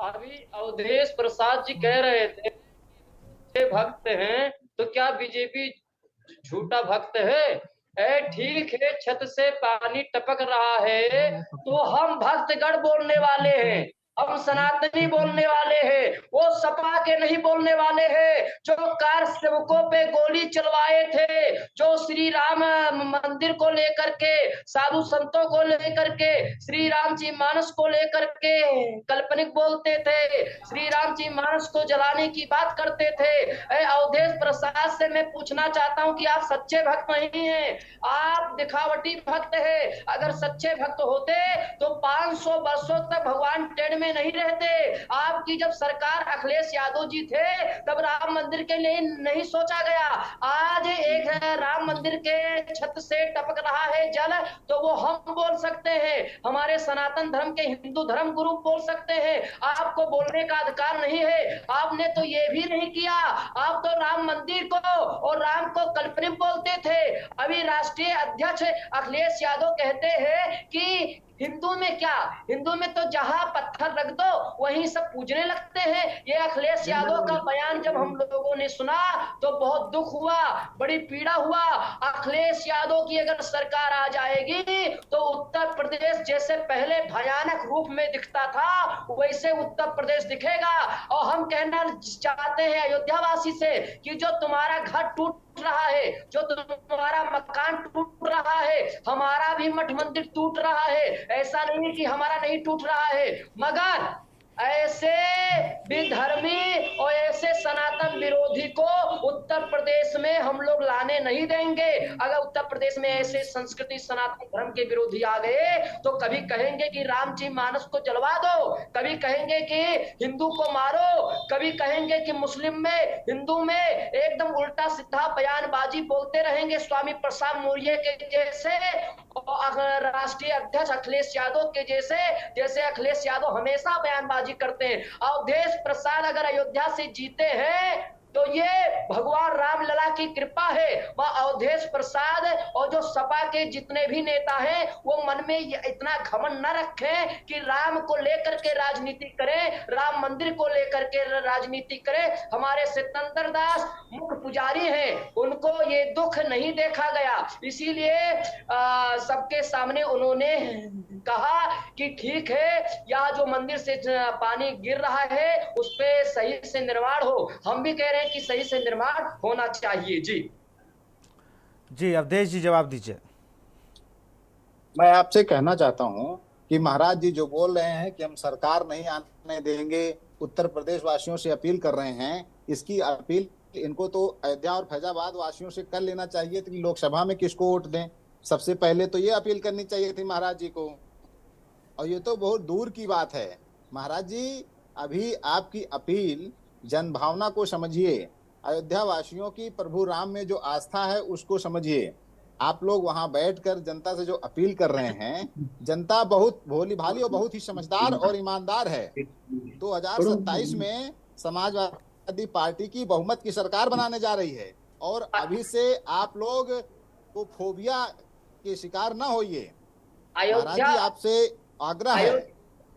अभी अवधेश प्रसाद जी कह रहे थे भक्त हैं, तो क्या बीजेपी झूठा भक्त है? ठीक है, छत से पानी टपक रहा है तो हम भक्तगण बोलने वाले हैं, हम सनातनी बोलने वाले हैं, वो सपा के नहीं बोलने वाले हैं जो कार सेवकों पे गोली चलवाए थे, जो श्री राम मंदिर को लेकर के, साधु संतों को लेकर के, श्री राम जी मानस को लेकर के काल्पनिक बोलते थे, श्री राम जी मानस को जलाने की बात करते थे। अवधेश प्रसाद से मैं पूछना चाहता हूं कि आप सच्चे भक्त नहीं हैं, आप दिखावटी भक्त है। अगर सच्चे भक्त होते तो 500 वर्षों तक भगवान टेढ़ में नहीं रहते। आपकी जब सरकार अखिलेश यादव जी थे तब राम मंदिर के लिए नहीं सोचा गया। आज एक राम मंदिर के छत से टपक रहा है जल, तो वो हम बोल सकते हैं, हमारे सनातन धर्म के हिंदू धर्म गुरु बोल सकते हैं। आपको बोलने का अधिकार नहीं है। आपने तो ये भी नहीं किया, आप तो राम मंदिर को और राम को काल्पनिक बोलते थे। अभी राष्ट्रीय अध्यक्ष अखिलेश यादव कहते हैं कि हिंदू में क्या, हिंदू में तो जहां पत्थर रख दो वहीं सब पूजने लगते हैं। ये अखिलेश यादव का बयान जब हम लोगों ने सुना तो बहुत दुख हुआ, बड़ी पीड़ा हुआ। अखिलेश यादव की अगर सरकार आ जाएगी तो उत्तर प्रदेश जैसे पहले भयानक रूप में दिखता था वैसे उत्तर प्रदेश दिखेगा। और हम कहना चाहते हैं अयोध्या वासी से कि जो तुम्हारा घर टूट रहा है, जो तुम्हारा मकान टूट रहा है, हमारा भी मठ मंदिर टूट रहा है। ऐसा नहीं कि हमारा नहीं टूट रहा है, मगर ऐसे विधर्मी और ऐसे सनातन विरोधी को उत्तर प्रदेश में हम लोग लाने नहीं देंगे। अगर उत्तर प्रदेश में ऐसे संस्कृति सनातन धर्म के विरोधी आ गए तो कभी कहेंगे कि राम जी मानस को जलवा दो, कभी कहेंगे कि हिंदू को मारो, कभी कहेंगे कि मुस्लिम में हिंदू में एकदम उल्टा सीधा बयानबाजी बोलते रहेंगे स्वामी प्रसाद मौर्य के जैसे और राष्ट्रीय अध्यक्ष अखिलेश यादव के जैसे अखिलेश यादव हमेशा बयानबाजी करते हैं। अवधेश प्रसाद अगर अयोध्या से जीते हैं तो ये भगवान राम लला की कृपा है। वह अवधेश प्रसाद और जो सपा के जितने भी नेता हैं वो मन में इतना घमंड न रखें कि राम को लेकर के राजनीति करें, राम मंदिर को लेकर के राजनीति करें। हमारे सिकंदर दास मुख्य पुजारी हैं, उनको ये दुख नहीं देखा गया, इसीलिए सबके सामने उन्होंने कहा कि ठीक है, यहाँ जो मंदिर से पानी गिर रहा है उस पे सही से निर्माण हो। हम भी कह रहे हैं कि सही से निर्माण होना चाहिए। जी अवधेश जी जवाब दीजिए। मैं आपसे कहना चाहता हूं कि महाराज जी जो बोल रहे हैं कि हम सरकार नहीं आने देंगे, उत्तर प्रदेश वासियों से अपील कर रहे हैं, इसकी अपील इनको तो अयोध्या और फैजाबाद वासियों से कर लेना चाहिए कि लोकसभा में किसको वोट दें। सबसे पहले तो ये अपील करनी चाहिए थी महाराज जी को, और ये तो बहुत दूर की बात है। महाराज जी अभी आपकी अपील जनभावना को समझिए, अयोध्या वासियों की प्रभु राम में जो आस्था है उसको समझिए। आप लोग वहां बैठकर जनता से जो अपील कर रहे हैं, जनता बहुत भोली भाली और बहुत ही समझदार और ईमानदार है। 2027 में समाजवादी पार्टी की बहुमत की सरकार बनाने जा रही है, और अभी से आप लोग को फोबिया के शिकार ना होइए। महाराज जी आपसे आग्रह है।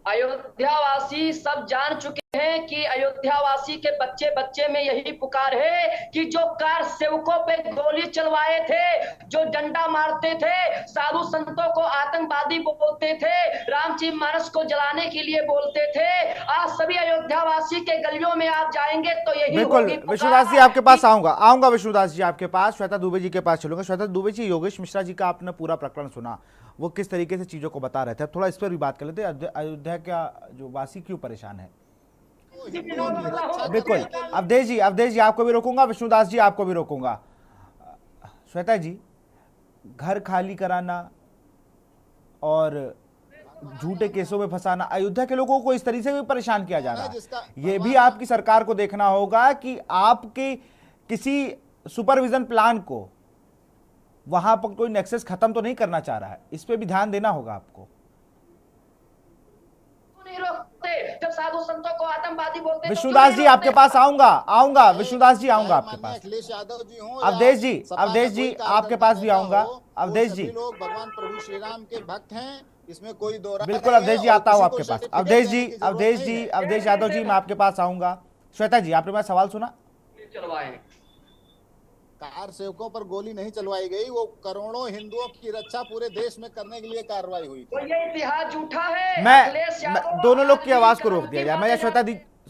अयोध्यावासी सब जान चुके हैं कि अयोध्यावासी के बच्चे बच्चे में यही पुकार है कि जो कार सेवकों पे गोली चलवाए थे, जो डंडा मारते थे, साधु संतों को आतंकवादी बोलते थे, राम जी मानस को जलाने के लिए बोलते थे, आज सभी अयोध्यावासी के गलियों में आप जाएंगे तो यही बिल्कुल। विष्णुदास जी आपके पास आऊंगा विष्णुदास जी आपके पास, श्वेता दुबे जी के पास चलूंगा। श्वेता दुबे जी, योगेश मिश्रा जी का आपने पूरा प्रकरण सुना, वो किस तरीके से चीजों को बता रहे थे, थोड़ा इस पर भी बात कर लेते हैं। अयोध्या का जो वासी क्यों परेशान है? बिल्कुल। अवधेश जी आपको भी रोकूंगा, विष्णुदास जी आपको भी रोकूंगा। श्वेता जी, घर खाली कराना और झूठे केसों में फंसाना, अयोध्या के लोगों को इस तरीके से भी परेशान किया जा रहा है। ये भी आपकी सरकार को देखना होगा कि आपके किसी सुपरविजन प्लान को वहां पर कोई नेक्सस खत्म तो नहीं करना चाह रहा है, इस पे भी ध्यान देना होगा आपको। नहीं रोकते थे, जब साधु संतों को आतंकवादी बोलते हैं। विष्णुदास जी आपके पास आऊंगा विष्णुदास जी आऊंगा आपके पास। अखिलेश यादव जी हों, अवधेश जी आपके पास भी आऊंगा। अवधेश जी लोग भगवान प्रभु श्री राम के भक्त हैं, इसमें कोई दो राय बिल्कुल। अवधेश जी आता हूँ आपके पास। अवधेश यादव जी मैं आपके पास आऊंगा। श्वेता जी आपने मेरा सवाल सुना? चलवाए कार सेवकों पर गोली नहीं चलवाई गई, वो करोड़ों हिंदुओं की रक्षा पूरे देश में करने के लिए कार्रवाई हुई थी। तो ये इतिहास झूठा है। मैं दोनों लोग की आवाज को रोक दिया जाए। मैं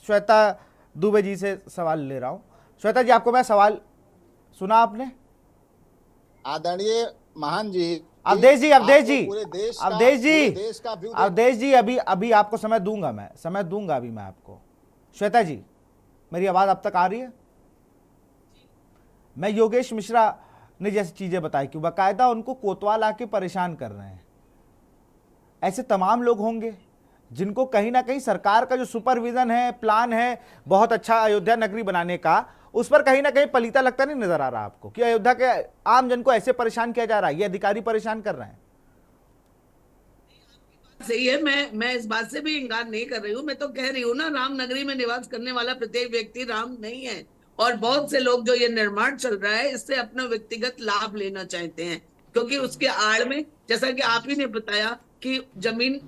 श्वेता दुबे जी से सवाल ले रहा हूँ। श्वेता जी आपको मैं सवाल सुना आपने? आदरणीय महान जी, अवधेश जी अभी आपको समय दूंगा अभी मैं आपको। श्वेता जी मेरी आवाज अब तक आ रही है? मैं योगेश मिश्रा ने जैसी चीजें बताई कि बाकायदा उनको कोतवाल आके परेशान कर रहे हैं। ऐसे तमाम लोग होंगे जिनको कहीं ना कहीं सरकार का जो सुपरविजन है, प्लान है बहुत अच्छा अयोध्या नगरी बनाने का, उस पर कहीं ना कहीं पलीता लगता नहीं नजर आ रहा आपको कि अयोध्या के आम जन को ऐसे परेशान किया जा रहा है, ये अधिकारी परेशान कर रहे हैं? सही है, मैं इस बात से भी इंकार नहीं कर रही हूँ। मैं तो कह रही हूँ ना, राम नगरी में निवास करने वाला प्रत्येक व्यक्ति राम नहीं है, और बहुत से लोग जो ये निर्माण चल रहा है इससे अपना व्यक्तिगत लाभ लेना चाहते हैं, क्योंकि उसके आड़ में जैसा कि आप ही ने बताया कि जमीन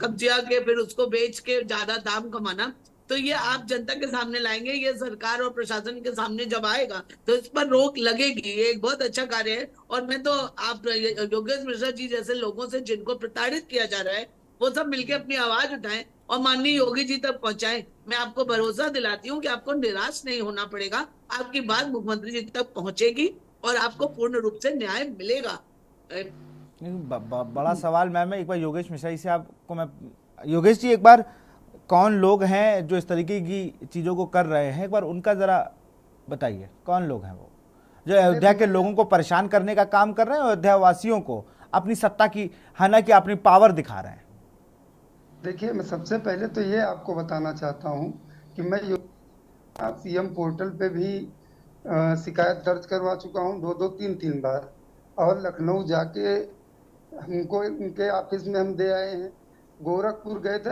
कब्जा के फिर उसको बेच के ज्यादा दाम कमाना, तो ये आप जनता के सामने लाएंगे, ये सरकार और प्रशासन के सामने जब आएगा तो इस पर रोक लगेगी। ये एक बहुत अच्छा कार्य है, और मैं तो आप योगेश मिश्रा जी जैसे लोगों से जिनको प्रताड़ित किया जा रहा है वो सब मिलकर अपनी आवाज उठाएं और माननीय योगी जी तक पहुंचाएं। मैं आपको भरोसा दिलाती हूँ कि आपको निराश नहीं होना पड़ेगा, आपकी बात मुख्यमंत्री जी तक पहुंचेगी और आपको पूर्ण रूप से न्याय मिलेगा। बड़ा सवाल मैम, एक बार योगेश मिश्रा जी से आपको मैं, योगेश जी एक बार कौन लोग हैं जो इस तरीके की चीजों को कर रहे हैं, एक बार उनका जरा बताइए। कौन लोग हैं वो जो अयोध्या के लोगों को परेशान करने का काम कर रहे हैं, अयोध्या वासियों को अपनी सत्ता की, हालांकि अपनी पावर दिखा रहे हैं? देखिए, मैं सबसे पहले तो ये आपको बताना चाहता हूँ कि मैं सीएम पोर्टल पे भी शिकायत दर्ज करवा चुका हूँ 2-2, 3-3 बार, और लखनऊ जाके हमको उनके ऑफिस में हम दे आए हैं, गोरखपुर गए थे,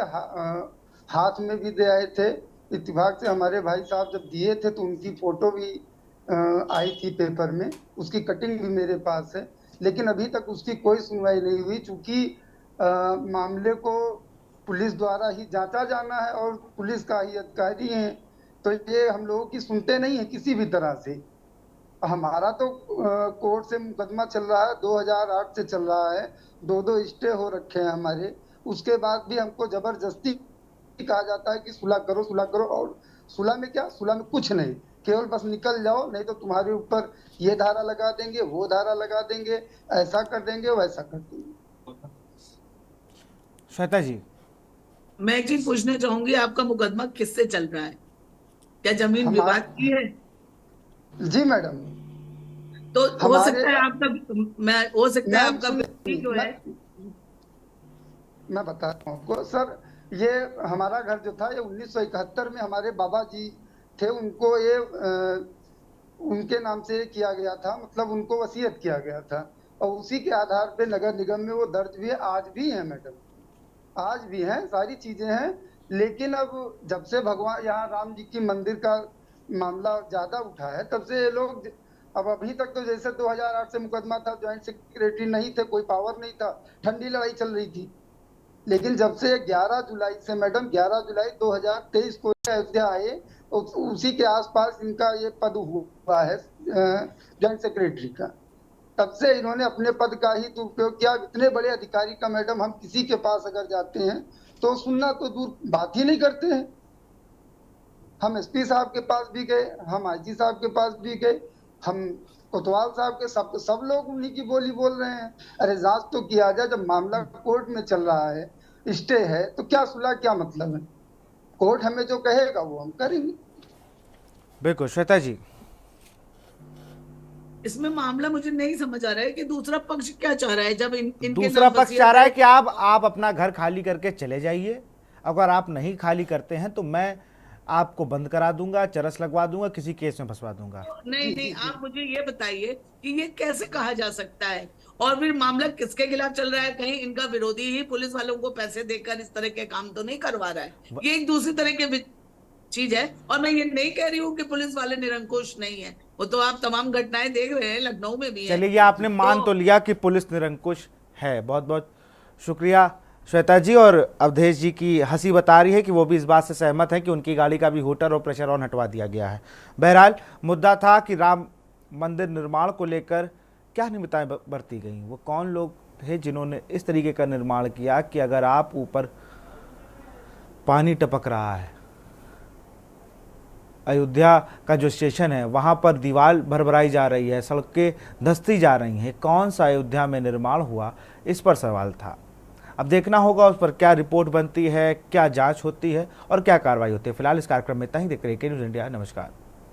हाथ में भी दे आए थे। इत्तेफाक से हमारे भाई साहब जब दिए थे तो उनकी फोटो भी आई थी पेपर में, उसकी कटिंग भी मेरे पास है, लेकिन अभी तक उसकी कोई सुनवाई नहीं हुई। चूंकि मामले को पुलिस द्वारा ही जांचा जाना है और पुलिस का ही अधिकारी हैं, तो ये हम लोगों की सुनते नहीं है किसी भी तरह से। हमारा तो कोर्ट से मुकदमा चल रहा है, 2008 से चल रहा है, 2-2 स्टे हो रखे हैं हमारे। उसके बाद भी हमको जबरदस्ती कहा जाता है कि सुलह करो, और सुलह में क्या, सुलह में कुछ नहीं, केवल बस निकल जाओ, नहीं तो तुम्हारे ऊपर ये धारा लगा देंगे, वो धारा लगा देंगे, ऐसा कर देंगे, वैसा कर देंगे। श्वेता जी, मैं एक चीज पूछना चाहूंगी, आपका मुकदमा किससे चल रहा है? क्या जमीन विवाद की है? जी मैडम। तो हो सकता है आपका जो है, मैं बताता हूँ आपको सर, ये हमारा घर जो था ये 1971 में हमारे बाबा जी थे, उनको ये उनके नाम से किया गया था, मतलब उनको वसीयत किया गया था, और उसी के आधार पे नगर निगम में वो दर्ज भी है, आज भी है मैडम, आज भी हैं, सारी चीजें हैं। लेकिन अब जब से भगवान यहाँ राम जी की मंदिर का मामला ज्यादा उठा है, तब से ये लोग, अब अभी तक तो जैसे 2008 से मुकदमा था, ज्वाइंट सेक्रेटरी नहीं थे, कोई पावर नहीं था, ठंडी लड़ाई चल रही थी। लेकिन जब से 11 जुलाई से मैडम, 11 जुलाई 2023 को अयोध्या आए, उसी के आसपास इनका ये पद हुआ है ज्वाइंट सेक्रेटरी का, तब से इन्होंने अपने पद का ही दुरुपयोग किया। इतने बड़े अधिकारी का मैडम हम किसी के पास अगर जाते हैं तो सुनना तो दूर, बात ही नहीं करते हैं। हम एसपी साहब के पास भी गए, हम आईजी साहब के पास भी गए, हम कोतवाल साहब के, सब लोग उन्हीं की बोली बोल रहे हैं। अरे जांच तो किया जाए, जब मामला कोर्ट में चल रहा है, स्टे है, तो क्या सुलह, क्या मतलब है? कोर्ट हमें जो कहेगा वो हम करेंगे। बिल्कुल। श्वेता जी, इसमें मामला मुझे नहीं समझ आ रहा है कि दूसरा पक्ष क्या चाह रहा है। जब इनके दूसरा पक्ष चाह रहा है कि आप अपना घर खाली करके चले जाइए, अगर आप नहीं खाली करते हैं तो मैं आपको बंद करा दूंगा, चरस लगवा दूंगा, किसी केस में फंसवा दूंगा। नहीं, आप मुझे ये बताइए कि ये कैसे कहा जा सकता है, और फिर मामला किसके खिलाफ चल रहा है? कहीं इनका विरोधी ही पुलिस वालों को पैसे देकर इस तरह के काम तो नहीं करवा रहा है? ये एक दूसरी तरह की चीज है। और मैं ये नहीं कह रही हूँ कि पुलिस वाले निरंकुश नहीं है, वो तो आप तमाम घटनाएं देख रहे हैं, लखनऊ में भी है। चलिए, ये आपने मान तो लिया कि पुलिस निरंकुश है। बहुत बहुत शुक्रिया श्वेता जी। और अवधेश जी की हंसी बता रही है कि वो भी इस बात से सहमत है कि उनकी गाड़ी का भी हूटर और प्रेशर ऑन हटवा दिया गया है। बहरहाल मुद्दा था कि राम मंदिर निर्माण को लेकर क्या नियमिताएं बरती गई, वो कौन लोग थे जिन्होंने इस तरीके का निर्माण किया कि अगर आप ऊपर पानी टपक रहा है, अयोध्या का जो स्टेशन है वहाँ पर दीवार भरभराई जा रही है, सड़कें धंसती जा रही हैं, कौन सा अयोध्या में निर्माण हुआ, इस पर सवाल था। अब देखना होगा उस पर क्या रिपोर्ट बनती है, क्या जांच होती है और क्या कार्रवाई होती है। फिलहाल इस कार्यक्रम में इतना ही। देखते रहिए के न्यूज़ इंडिया। नमस्कार।